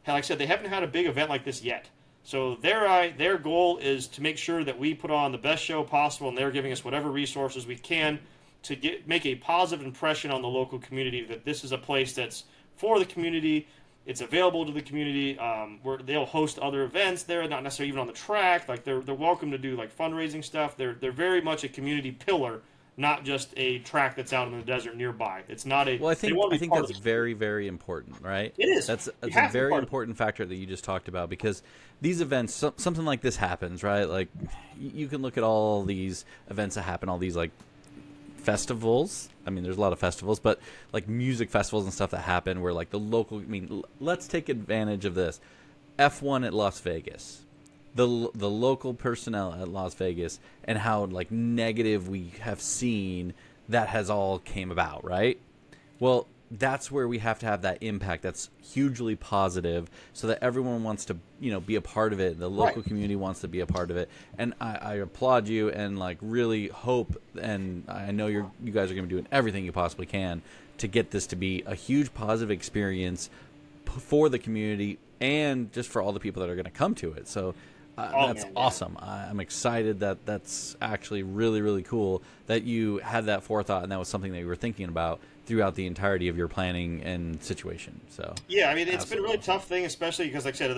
I said, they haven't had a big event like this yet. So their goal is to make sure that we put on the best show possible, and they're giving us whatever resources we can to make a positive impression on the local community that this is a place that's for the community. It's available to the community. Where they'll host other events there, not necessarily even on the track. Like they're welcome to do like fundraising stuff. They're very much a community pillar, not just a track that's out in the desert nearby. It's not a. Well, I they want to be think part that's of the very, very important, right? It is. That's You a have to be very part of it. important factor that you just talked about, because these events, something like this happens, right? Like you can look at all these events that happen, all these like festivals. I mean, there's a lot of festivals, but like music festivals and stuff that happen where like the local. I mean, let's take advantage of this. F1 at Las Vegas. The local personnel at Las Vegas, and how like negative we have seen that has all came about, right? Well, that's where we have to have that impact that's hugely positive, so that everyone wants to, be a part of it. The local community wants to be a part of it. And I applaud you, and like really hope, and I know you guys are going to be doing everything you possibly can to get this to be a huge positive experience for the community, and just for all the people that are going to come to it. So that's awesome. I'm excited that that's actually really, really cool that you had that forethought, and that was something that you were thinking about throughout the entirety of your planning and situation. So yeah, I mean, it's been a really tough thing, especially because, like I said,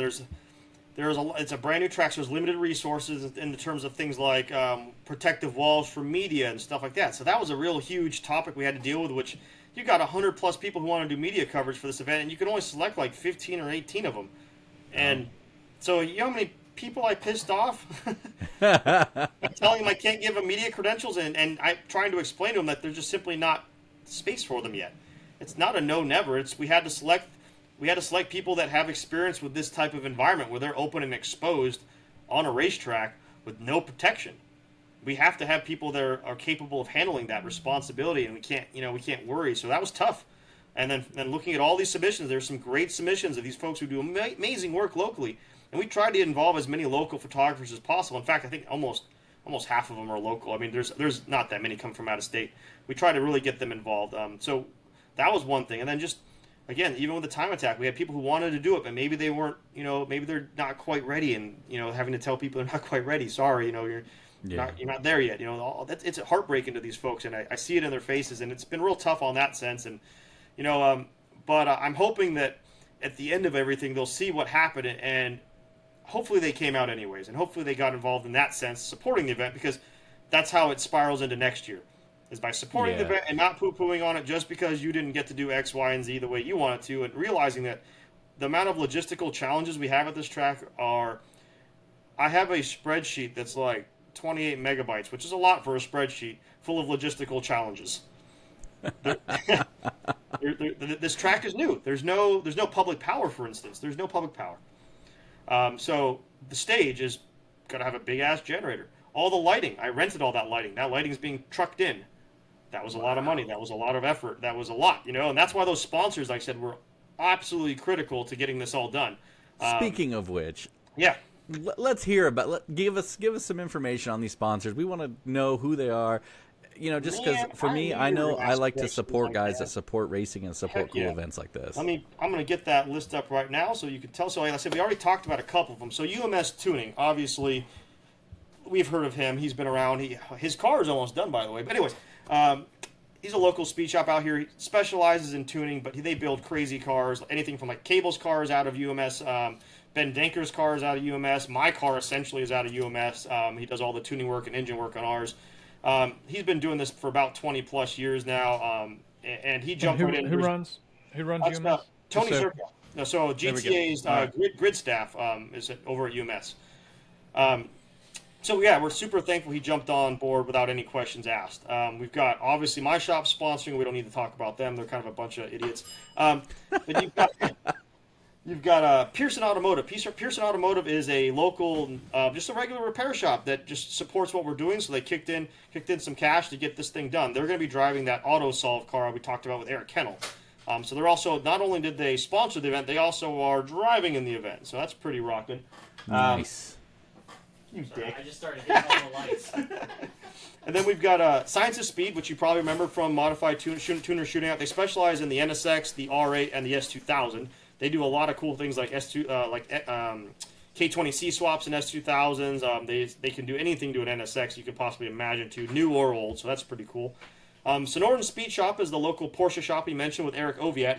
it's a brand new track, so there's limited resources in terms of things like protective walls for media and stuff like that. So that was a real huge topic we had to deal with, which you got 100 plus people who want to do media coverage for this event, and you can only select like 15 or 18 of them. And so you know how many people I pissed off? I'm telling them I can't give them media credentials, and I'm trying to explain to them that there's just simply not space for them yet. It's not a no never. It's we had to select people that have experience with this type of environment where they're open and exposed on a racetrack with no protection. We have to have people that are capable of handling that responsibility, and we can't worry. So that was tough. And then looking at all these submissions, there's some great submissions of these folks who do amazing work locally. And we tried to involve as many local photographers as possible. In fact, I think almost half of them are local. I mean, there's not that many come from out of state. We try to really get them involved. So that was one thing. And then just, again, even with the time attack, we had people who wanted to do it, but maybe they weren't, maybe they're not quite ready, and, having to tell people they're not quite ready. Sorry, you're not there yet. It's heartbreaking to these folks, and I see it in their faces, and it's been real tough on that sense. And, but I'm hoping that at the end of everything, they'll see what happened, and hopefully they came out anyways, and hopefully they got involved in that sense, supporting the event, because that's how it spirals into next year, is by supporting the event and not poo-pooing on it just because you didn't get to do X, Y, and Z the way you wanted to, and realizing that the amount of logistical challenges we have at this track are, I have a spreadsheet that's like 28 megabytes, which is a lot for a spreadsheet, full of logistical challenges. This track is new. There's no public power, for instance. There's no public power. So the stage is going to have a big-ass generator. All the lighting, I rented all that lighting. That lighting is being trucked in. That was a lot of money. That was a lot of effort. That was a lot, and that's why those sponsors, like I said, were absolutely critical to getting this all done. Speaking of which, yeah, let's hear about. Give us some information on these sponsors. We want to know who they are. Just because for me, I know I like to support guys that support racing and support cool events like this. I'm going to get that list up right now so you can tell. So like I said, we already talked about a couple of them. So UMS Tuning, obviously, we've heard of him. He's been around. His car is almost done, by the way. But anyways, he's a local speed shop out here. He specializes in tuning, but they build crazy cars, anything from like Cable's cars out of UMS, Ben Danker's car is out of UMS. My car essentially is out of UMS. He does all the tuning work and engine work on ours. He's been doing this for about 20 plus years now, and he jumped right in. Who runs UMS? Tony Zerka. No, so GTA's grid staff is over at UMS. So yeah, we're super thankful he jumped on board without any questions asked. We've got obviously my shop sponsoring. We don't need to talk about them; they're kind of a bunch of idiots. But you've got Pearson Automotive. Pearson Automotive is a local, just a regular repair shop that just supports what we're doing. So they kicked in some cash to get this thing done. They're going to be driving that AutoSolve car we talked about with Eric Kennel. So they're also, not only did they sponsor the event, they also are driving in the event. So that's pretty rocking. Nice. You dick. I just started hitting all the lights. And then we've got Science of Speed, which you probably remember from Modified Tuner Shooting Out. They specialize in the NSX, the R8, and the S2000. They do a lot of cool things like K20C swaps in S2000s. They can do anything to an NSX you could possibly imagine, to new or old. So that's pretty cool. Sonoran Speed Shop is the local Porsche shop he mentioned with Eric Oviat.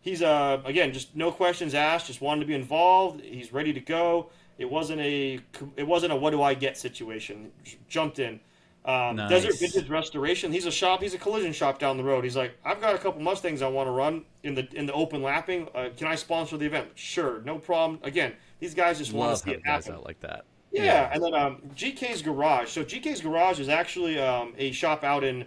he's again, just no questions asked, just wanted to be involved. He's ready to go. It wasn't a what do I get situation. Just jumped in. Nice. Desert Vintage Restoration. He's a collision shop down the road. He's like, I've got a couple Mustangs I want to run in the open lapping. Can I sponsor the event? Sure, no problem. Again, these guys just want to see it happen. Out like that. Yeah, and then GK's Garage. So GK's Garage is actually a shop out in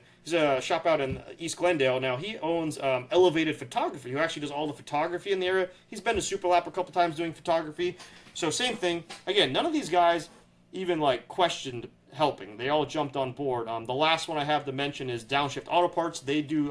East Glendale. Now he owns Elevated Photography, who actually does all the photography in the area. He's been to Super Lap a couple times doing photography. So same thing. Again, none of these guys even like questioned helping. They all jumped on board. The last one I have to mention is Downshift Auto Parts. They do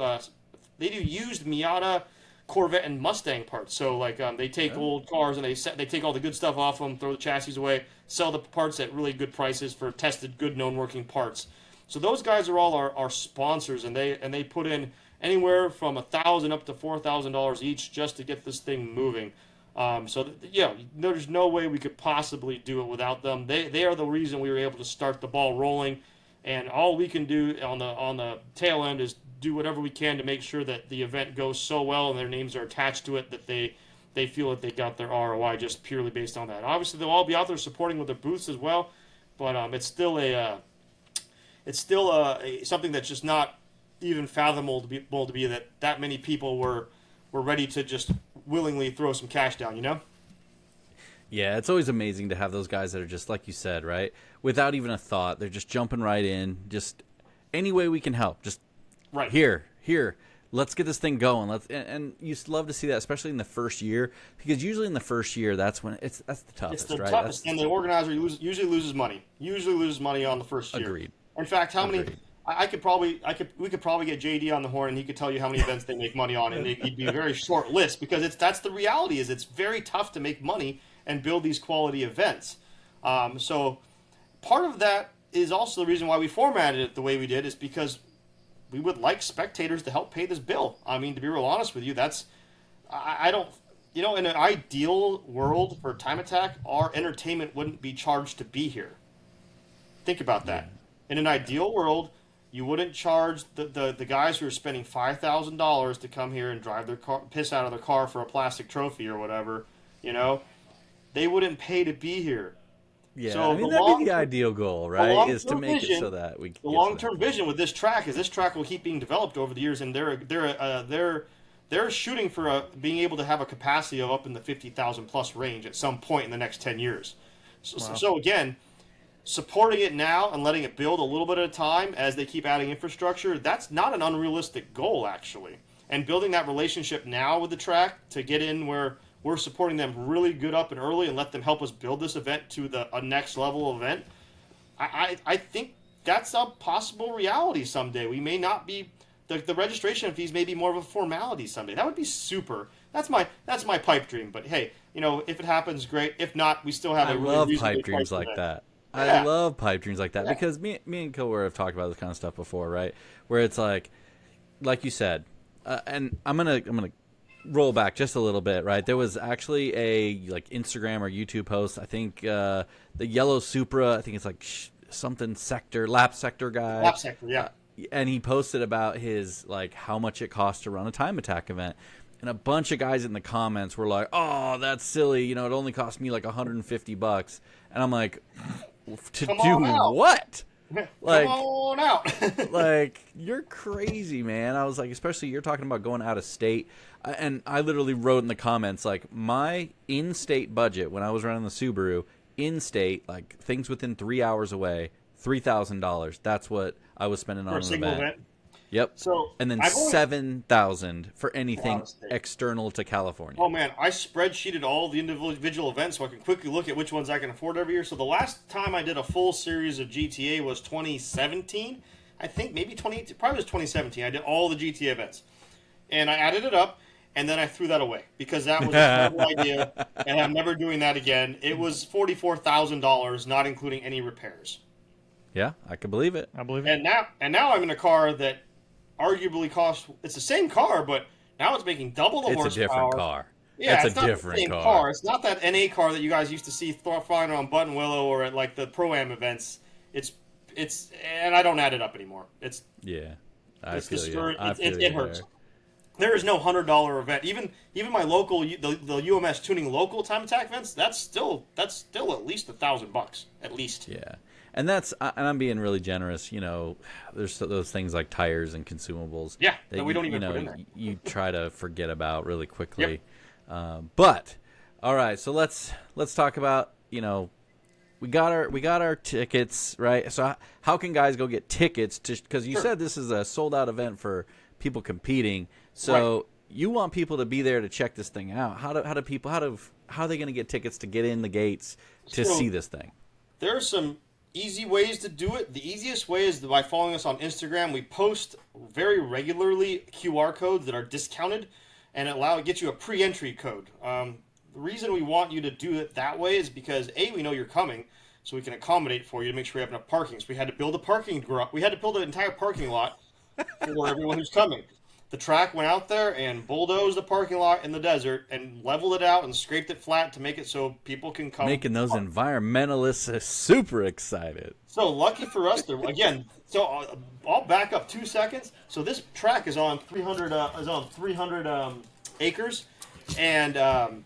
used Miata, Corvette, and Mustang parts. So like they take old cars and they take all the good stuff off them, throw the chassis away, sell the parts at really good prices for tested, good, known working parts. So those guys are all our sponsors, and they put in anywhere from $1,000 up to $4,000 each just to get this thing moving. There's no way we could possibly do it without them. They are the reason we were able to start the ball rolling, and all we can do on the tail end is do whatever we can to make sure that the event goes so well and their names are attached to it that they feel that they got their ROI just purely based on that. Obviously, they'll all be out there supporting with their booths as well, but it's still something that's just not even fathomable to be that many people were ready to just willingly throw some cash down, you know? Yeah, it's always amazing to have those guys that are just like you said, right? Without even a thought, they're just jumping right in. Just any way we can help. Just right here. Let's get this thing going. And you love to see that, especially in the first year, because usually in the first year that's the toughest, it's the right? toughest, and the organizer usually loses money. Usually loses money on the first year. Agreed. In fact, we could probably get JD on the horn, and he could tell you how many events they make money on, and it'd be a very short list, because that's the reality. Is it's very tough to make money and build these quality events. So part of that is also the reason why we formatted it the way we did, is because we would like spectators to help pay this bill. I mean, to be real honest with you, I don't, in an ideal world for Time Attack, our entertainment wouldn't be charged to be here. Think about that. In an ideal world, you wouldn't charge the guys who are spending $5,000 to come here and drive their car, piss out of their car for a plastic trophy or whatever, they wouldn't pay to be here. Yeah, so that'd be the ideal goal, right? Is to make it so that we. The long-term vision with this track is this track will keep being developed over the years, and they're shooting for being able to have a capacity of up in the 50,000 plus range at some point in the next 10 years. So again, supporting it now and letting it build a little bit at a time as they keep adding infrastructure, that's not an unrealistic goal, actually. And building that relationship now with the track to get in where we're supporting them really good up and early and let them help us build this event to a next level event, I think that's a possible reality someday. We may not be the registration fees may be more of a formality someday. That would be super. That's my pipe dream. But hey, if it happens, great. If not, we still have a really reasonably pipe dreams like that. Yeah. I love pipe dreams like that because me and Kilgore have talked about this kind of stuff before, right? Where it's like you said, and I'm gonna roll back just a little bit, right? There was actually a Instagram or YouTube post. I think the yellow Supra. I think it's something sector, lap sector guy. Lap sector, yeah. And he posted about his how much it costs to run a Time Attack event. And a bunch of guys in the comments were like, "Oh, that's silly. It only cost me $150." And I'm like, "To do what?" Come on out. You're crazy, man. I was like, especially you're talking about going out of state. And I literally wrote in the comments, my in-state budget when I was running the Subaru, in-state, things within 3 hours away, $3,000. That's what I was spending on an event. Yep. So and then $7,000 for anything external to California. Oh man, I spreadsheeted all the individual events so I can quickly look at which ones I can afford every year. So the last time I did a full series of GTA was 2017. I think maybe probably was 2017. I did all the GTA events, and I added it up, and then I threw that away because that was a terrible idea, and I'm never doing that again. It was $44,000, not including any repairs. Yeah, I can believe it. I believe it. And now I'm in a car that arguably costs. It's the same car, but now it's making double the horsepower. It's a different car. Yeah, it's a different car. It's not that NA car that you guys used to see flying around Buttonwillow or at the Pro-Am events. It's and I don't add it up anymore. I it's feel you. it hurts. There is no $100 event. Even my local the UMS tuning local time attack events. That's still at least $1,000 at least. Yeah, and I'm being really generous. You know, there's those things like tires and consumables. Yeah, that that we don't even put in there. You try to forget about really quickly. Yep. But all right, so let's talk about, we got our tickets, right? So how can guys go get tickets to? Because you said this is a sold out event for people competing. So Right. you want people to be there to check this thing out. How are they going to get tickets to get in the gates to see this thing? There are some easy ways to do it. The easiest way is by following us on Instagram. We post very regularly QR codes that are discounted, and it gets you a pre-entry code. The reason we want you to do it that way is because we know you're coming, so we can accommodate for you to make sure we have enough parking. So we had to build we had to build an entire parking lot for everyone who's coming. The track went out there and bulldozed the parking lot in the desert and leveled it out and scraped it flat to make it so people can come. Making those environmentalists super excited. So lucky for us, I'll back up 2 seconds. So this track is on 300 acres, and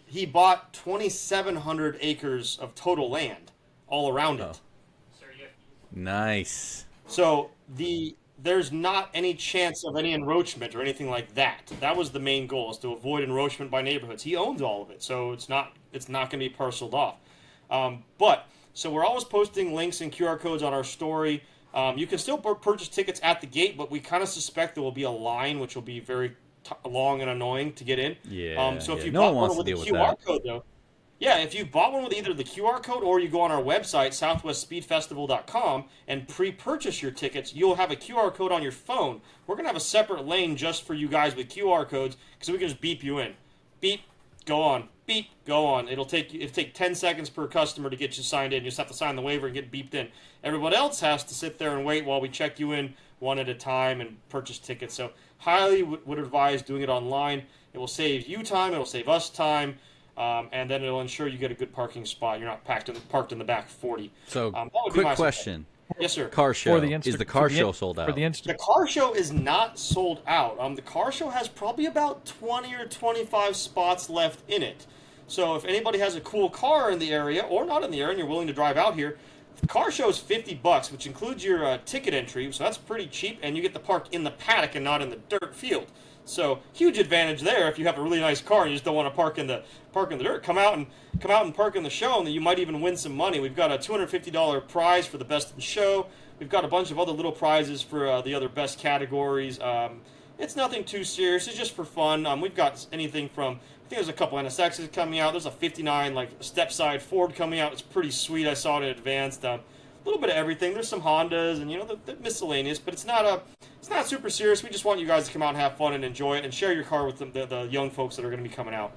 he bought 2,700 acres of total land all around it. Nice. So there's not any chance of any encroachment or anything like that. That was the main goal, is to avoid encroachment by neighborhoods. He owns all of it, so it's not going to be parceled off. So we're always posting links and QR codes on our story. You can still purchase tickets at the gate, but we kind of suspect there will be a line, which will be very long and annoying to get in. Yeah. So if you no bought one one wants with to a deal with QR that. code, though, yeah, if you bought one with either the QR code or you go on our website, southwestspeedfestival.com, and pre-purchase your tickets, you'll have a QR code on your phone. We're going to have a separate lane just for you guys with QR codes, because we can just beep you in. Beep, go on. Beep, go on. It'll take 10 seconds per customer to get you signed in. You just have to sign the waiver and get beeped in. Everyone else has to sit there and wait while we check you in one at a time and purchase tickets. So highly would advise doing it online. It will save you time. It will save us time. And then it'll ensure you get a good parking spot. You're not parked in the back 40. So, That would be quick my question. Yes, sir. Car show. For the Is the car show sold out? The car show is not sold out. The car show has probably about 20 or 25 spots left in it. So if anybody has a cool car in the area, or not in the area, and you're willing to drive out here, the car show is $50, which includes your ticket entry, so that's pretty cheap, and you get to park in the paddock and not in the dirt field. So huge advantage there if you have a really nice car and you just don't want to park in the dirt. Come out and park in the show, and you might even win some money. We've got a $250 prize for the best in show. We've got a bunch of other little prizes for the other best categories. It's nothing too serious. It's just for fun. We've got anything from, I think there's a couple NSXs coming out. There's a 59 step-side Ford coming out. It's pretty sweet. I saw it in advance. A little bit of everything. There's some Hondas and the miscellaneous, but it's not super serious. We just want you guys to come out and have fun and enjoy it and share your car with the young folks that are going to be coming out.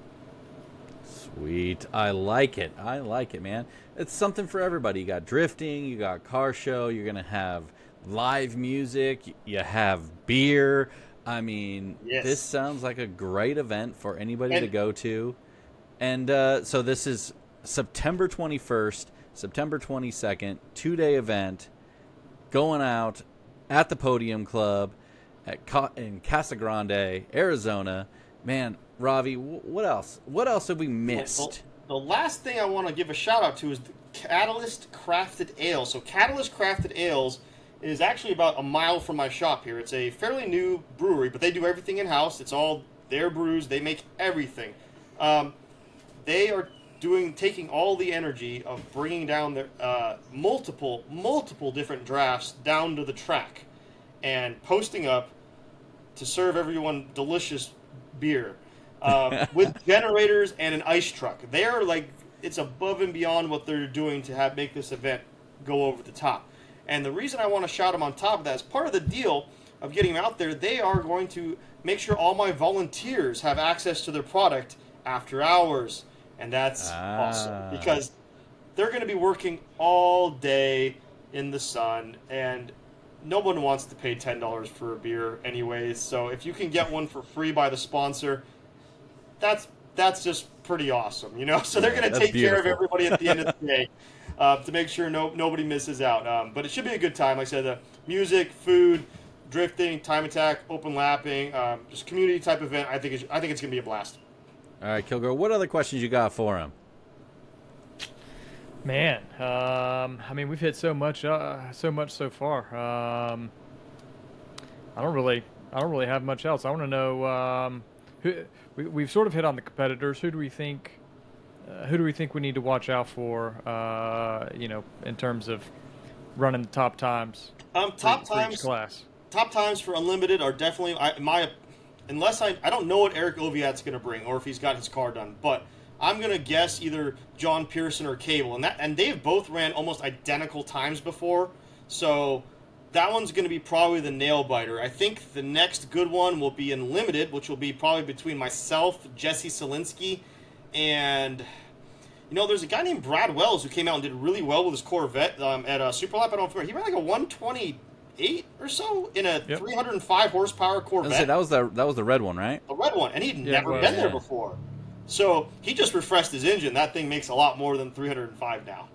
Sweet. I like it, man. It's something for everybody. You got drifting, you got car show, you're going to have live music, you have beer. I mean, Yes. This sounds like a great event for anybody to go to. And so this is September 21st, September 22nd, 2-day event, going out at the Podium Club in Casa Grande, Arizona. Man, Ravi, what else? What else have we missed? The last thing I want to give a shout out to is the Catalyst Crafted Ale. So Catalyst Crafted Ales is actually about a mile from my shop here. It's a fairly new brewery, but they do everything in-house. It's all their brews. They make everything. They are taking all the energy of bringing down their multiple different drafts down to the track and posting up to serve everyone delicious beer with generators and an ice truck. They're it's above and beyond what they're doing to make this event go over the top. And the reason I want to shout them on top of that is part of the deal of getting them out there. They are going to make sure all my volunteers have access to their product after hours. And that's awesome because they're going to be working all day in the sun, and no one wants to pay $10 for a beer anyways. So if you can get one for free by the sponsor, that's just pretty awesome, So they're going to take care of everybody at the end of the day to make sure nobody misses out. But it should be a good time. Like I said, the music, food, drifting, time attack, open lapping, just community type event. I think it's going to be a blast. All right, Kilgore, what other questions you got for him? Man, I mean, we've hit so much so far. I don't really have much else. I want to know we've sort of hit on the competitors. Who do we think we need to watch out for? In terms of running the top times. For each class. Top times for Unlimited are definitely unless I don't know what Eric Oviat's going to bring or if he's got his car done, but I'm going to guess either John Pearson or Cable, and they've both ran almost identical times before, so that one's going to be probably the nail biter. I think the next good one will be Unlimited, which will be probably between myself, Jesse Selinsky, and there's a guy named Brad Wells who came out and did really well with his Corvette at Superlap. I don't remember. He ran like a 128 or so in a 305 horsepower Corvette. That was the red one, right? The red one, and he'd never been there before. So he just refreshed his engine. That thing makes a lot more than 305 now.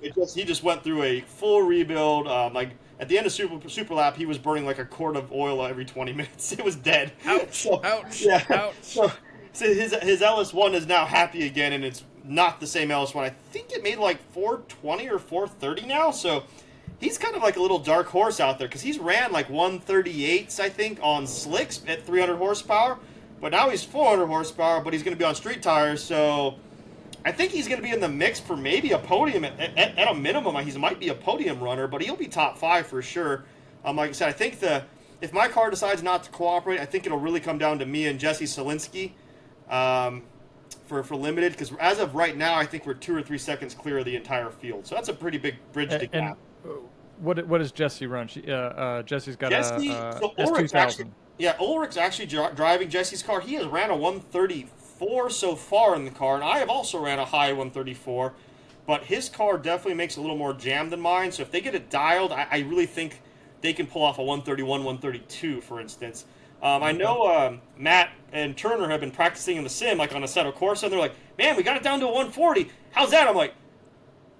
He just went through a full rebuild. Like at the end of Superlap, he was burning like a quart of oil every 20 minutes. It was dead. Ouch! Ouch! Yeah. Ouch! So his LS1 is now happy again, and it's not the same LS1. I think it made like 420 or 430 now. So he's kind of like a little dark horse out there because he's ran like 138s, I think, on slicks at 300 horsepower. But now he's 400 horsepower, but he's going to be on street tires, so I think he's going to be in the mix for maybe a podium. At a minimum, he might be a podium runner, but he'll be top 5 for sure. Like I said, I think if my car decides not to cooperate, I think it'll really come down to me and Jesse Selinsky for Limited, because as of right now, I think we're 2 or 3 seconds clear of the entire field. So that's a pretty big bridge to gap. What does Jesse run? Jesse's got a S2000. Yeah, Ulrich's actually driving Jesse's car. He has ran a 134 so far in the car, and I have also ran a high 134. But his car definitely makes a little more jam than mine. So if they get it dialed, I really think they can pull off a 131, 132, for instance. I know Matt and Turner have been practicing in the sim, like on a set of course, and they're like, "Man, we got it down to a 140. How's that?" I'm like,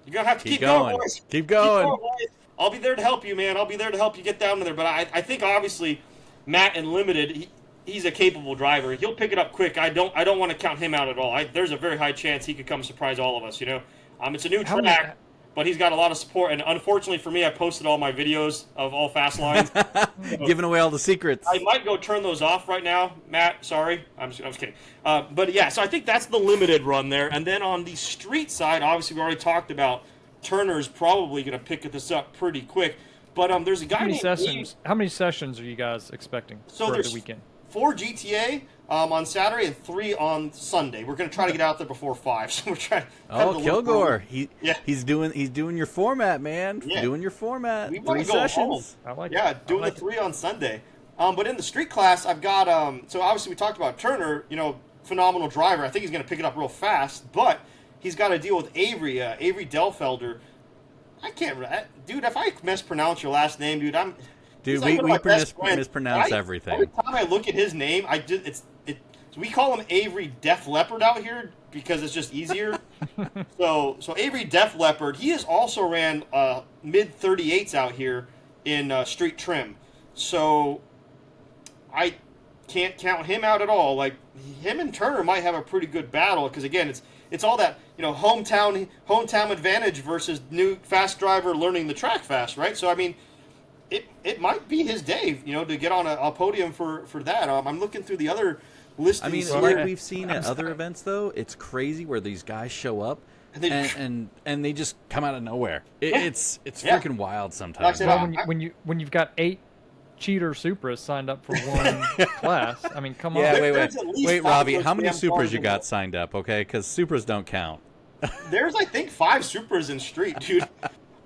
"You're gonna have to keep going, boys. Keep going, boys. I'll be there to help you, man. I'll be there to help you get down to there." But I think obviously Matt and Limited, he's a capable driver. He'll pick it up quick. I don't want to count him out at all. There's a very high chance he could come surprise all of us. It's a new track, but he's got a lot of support. And unfortunately for me, I posted all my videos of all fast lines, giving away all the secrets. I might go turn those off right now, Matt. Sorry, I was kidding. But yeah, so I think that's the Limited run there. And then on the street side, obviously we already talked about Turner's probably going to pick this up pretty quick. But there's a guy How many sessions are you guys expecting for the weekend? 4 GTA on Saturday and 3 on Sunday. We're going to try to get out there before 5. So we're trying. Kilgore, he's doing your format, man. Yeah. Doing your format. 3 sessions. I like it. Doing the 3 on Sunday. But in the street class, I've got so obviously we talked about Turner. Phenomenal driver. I think he's going to pick it up real fast. But he's got to deal with Avery Delfelder. I can't, dude. If I mispronounce your last name, dude, we mispronounce everything. Every time I look at his name, we call him Avery Def Leopard out here because it's just easier. so Avery Def Leopard, he has also ran mid 38s out here in street trim. So I can't count him out at all. Like him and Turner might have a pretty good battle because again, it's all that hometown advantage versus new fast driver learning the track fast, right? So I mean, it might be his day, to get on a podium for that. I'm looking through the other listings. I mean, like we've seen at other events, though, it's crazy where these guys show up and they just come out of nowhere. It's freaking wild sometimes. Well, when you've got 8 cheater Supras signed up for one class, I mean, come on. Wait, Ravi, how many Supras you got signed up? Okay, because Supras don't count. There's, I think, 5 Supras in street, dude.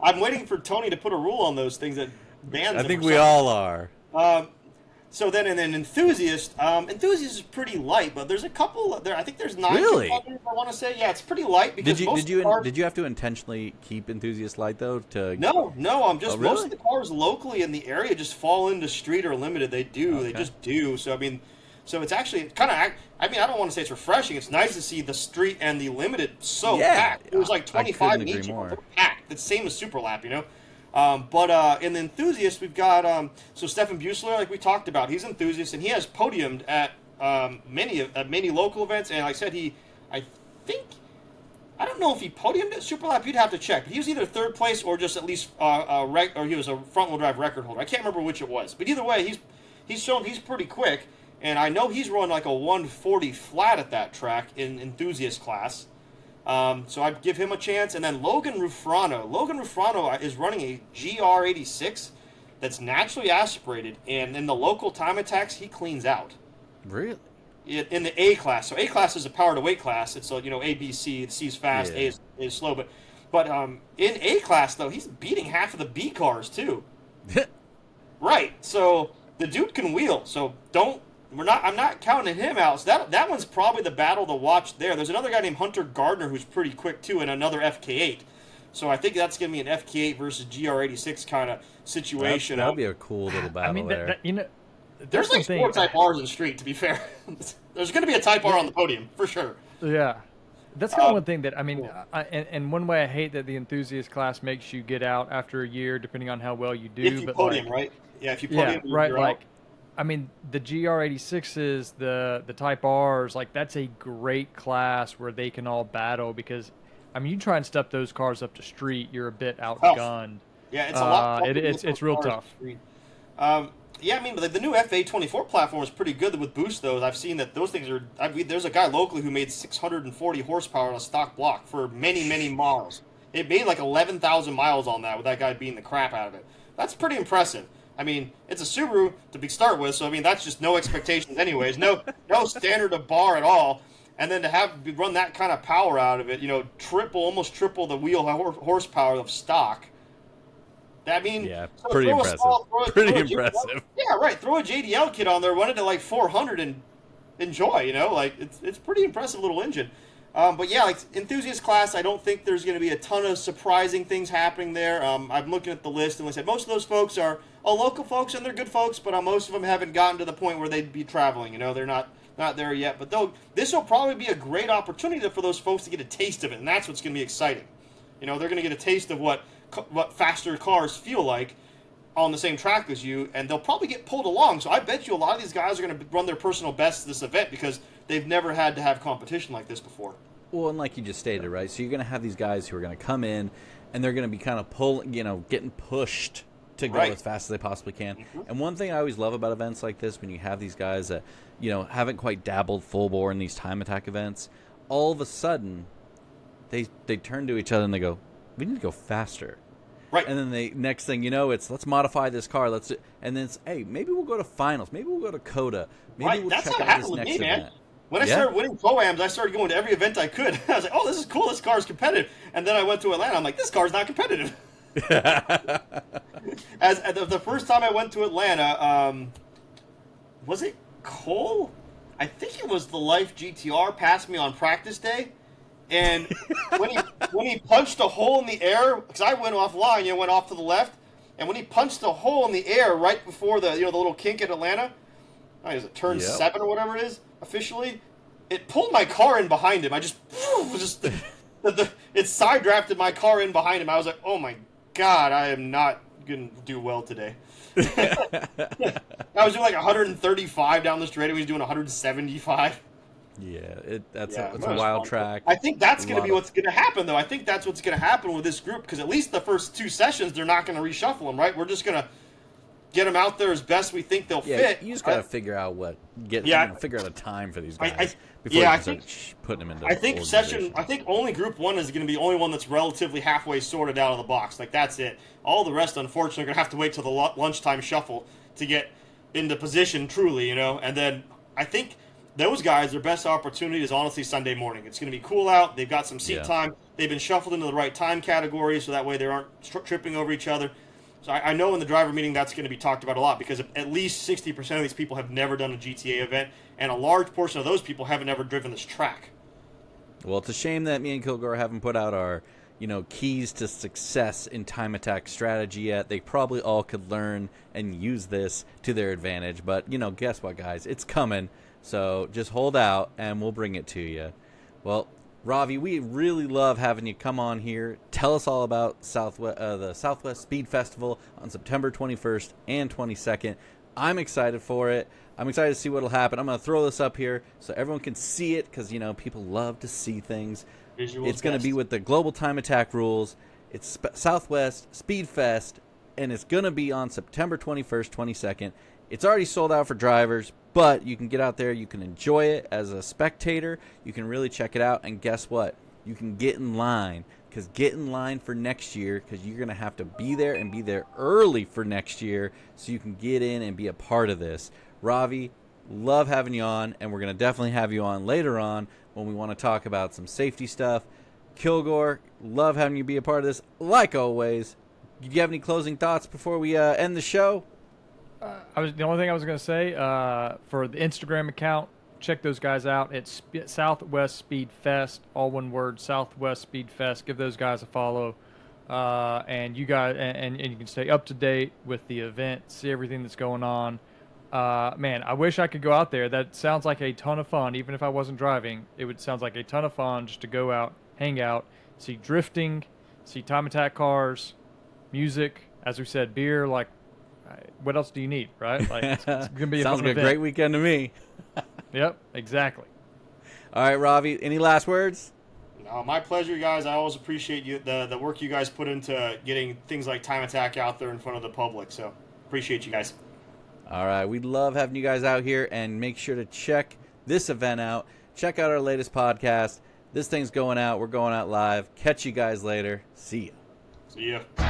I'm waiting for Tony to put a rule on those things that bans them. I think we all are. So then, and then Enthusiast is pretty light, but there's a couple there. I think there's 9. Really? I want to say, yeah, it's pretty light because did you have to intentionally keep Enthusiast light though? No. I'm just really? Most of the cars locally in the area just fall into street or limited. They do. Okay. They just do. So I mean, it's actually kind of. I mean, I don't want to say it's refreshing. It's nice to see the street and the limited packed. It was like 25 each. Packed. It's same as Superlap, But in the enthusiast, we've got so Stefan Buessler, like we talked about. He's enthusiast, and he has podiumed at many local events. And like I said, I think, I don't know if he podiumed at Superlap. You'd have to check. But he was either third place or just at least or he was a front wheel drive record holder. I can't remember which it was. But either way, he's shown he's pretty quick, and I know he's run like a 140 flat at that track in enthusiast class. So I'd give him a chance. And then Logan Rufrano. Logan Rufrano is running a GR86 that's naturally aspirated, and in the local time attacks, he cleans out. Really? In the A class. So A class is a power to weight class. It's A, B, C. C's fast, Yeah. A is slow. But in A class, though, he's beating half of the B cars, too. Right. So the dude can wheel. So I'm not counting him out. So that one's probably the battle to watch there. There's another guy named Hunter Gardner who's pretty quick, too, and another FK8. So I think that's going to be an FK8 versus GR86 kind of situation. That'd be a cool little battle there. There's like something- 4 Type Rs in the street, to be fair. There's going to be a Type R on the podium, for sure. Yeah. That's kind of one thing that, and one way I hate that the enthusiast class makes you get out after a year, depending on how well you do. If you podium, right? Yeah, if you podium, right. you're Like, out. The GR86s, the Type Rs, like that's a great class where they can all battle because, you try and step those cars up to street, you're a bit outgunned. Yeah, it's a lot. It's real tough. Yeah, but the new FA24 platform is pretty good with boost, though. I've seen that those things are... there's a guy locally who made 640 horsepower on a stock block for many, many miles. It made like 11,000 miles on that with that guy beating the crap out of it. That's pretty impressive. It's a Subaru to start with, so that's just no expectations anyways. No standard of bar at all. And then to run that kind of power out of it, almost triple the wheel horsepower of stock. Yeah, pretty impressive. Pretty impressive. Yeah, right. Throw a JDL kit on there, run it at like 400 and enjoy, it's pretty impressive little engine. But yeah, like enthusiast class, I don't think there's going to be a ton of surprising things happening there. I'm looking at the list, and like I said, most of those folks are local folks, and they're good folks, but most of them haven't gotten to the point where they'd be traveling. They're not there yet. But this will probably be a great opportunity for those folks to get a taste of it, and that's what's going to be exciting. They're going to get a taste of what faster cars feel like on the same track as you, and they'll probably get pulled along. So I bet you a lot of these guys are going to run their personal bests this event because they've never had to have competition like this before. Well, and like you just stated, right? So you're going to have these guys who are going to come in, and they're going to be kind of getting pushed to go as fast as they possibly can. Mm-hmm. And one thing I always love about events like this, when you have these guys that, haven't quite dabbled full bore in these time attack events, all of a sudden, they turn to each other and they go, we need to go faster. Right. And then next thing you know, it's let's modify this car. And then it's, hey, maybe we'll go to finals. Maybe we'll go to COTA. Maybe we'll check out this next event. When I started winning Pro-Ams, I started going to every event I could. I was like, oh, this is cool. This car is competitive. And then I went to Atlanta. I'm like, this car's not competitive. As the first time I went to Atlanta, was it Cole? I think it was the Life GTR passed me on practice day. And when he punched a hole in the air, because I went offline, went off to the left, and when he punched a hole in the air right before the the little kink at Atlanta, is it turn 7 or whatever it is officially? It pulled my car in behind him. I it side drafted my car in behind him. I was like, oh my god, I am not gonna do well today. I was doing like 135 down the straight, and he was doing 175. Yeah, it's a wild track. I think that's going to be what's going to happen, though. I think that's what's going to happen with this group, because at least the first 2 sessions, they're not going to reshuffle them, right? We're just going to get them out there as best we think they'll fit. You just got to figure out figure out a time for these guys before you start putting them into. I think only Group 1 is going to be the only one that's relatively halfway sorted out of the box. Like, that's it. All the rest, unfortunately, are going to have to wait till the lunchtime shuffle to get into position, truly, And then I think those guys, their best opportunity is honestly Sunday morning. It's going to be cool out. They've got some seat time. They've been shuffled into the right time category, so that way they aren't tripping over each other. So I know in the driver meeting that's going to be talked about a lot, because at least 60% of these people have never done a GTA event, and a large portion of those people haven't ever driven this track. Well, it's a shame that me and Kilgore haven't put out our keys to success in time attack strategy yet. They probably all could learn and use this to their advantage, but guess what, guys? It's coming. So just hold out, and we'll bring it to you. Well, Ravi, we really love having you come on here. Tell us all about the Southwest Speed Festival on September 21st and 22nd. I'm excited for it. I'm excited to see what will happen. I'm going to throw this up here so everyone can see it because, people love to see things. Visuals It's going to best. be with the Global Time Attack rules. It's Southwest Speed Fest, and it's going to be on September 21st, 22nd. It's already sold out for drivers, but you can get out there. You can enjoy it as a spectator. You can really check it out. And guess what? You can get in line, because get in line for next year, because you're going to have to be there and be there early for next year so you can get in and be a part of this. Ravi, love having you on, and we're going to definitely have you on later on when we want to talk about some safety stuff. Kilgore, love having you be a part of this, like always. Do you have any closing thoughts before we end the show? The only thing I was going to say for the Instagram account, check those guys out. It's Southwest Speed Fest, all one word, Southwest Speed Fest. Give those guys a follow, and you guys and you can stay up to date with the event, see everything that's going on. Man, I wish I could go out there. That sounds like a ton of fun. Even if I wasn't driving, sounds like a ton of fun just to go out, hang out, see drifting, see time attack cars, music. As we said, beer. Like, what else do you need, right? Like, it's gonna be a Sounds fun like a event. great weekend to me. Yep, exactly. All right, Ravi, any last words? No, my pleasure, guys. I always appreciate the work you guys put into getting things like Time Attack out there in front of the public. So appreciate you guys. All right, we love having you guys out here, and make sure to check this event out. Check out our latest podcast. This thing's going out. We're going out live. Catch you guys later. See ya. See ya.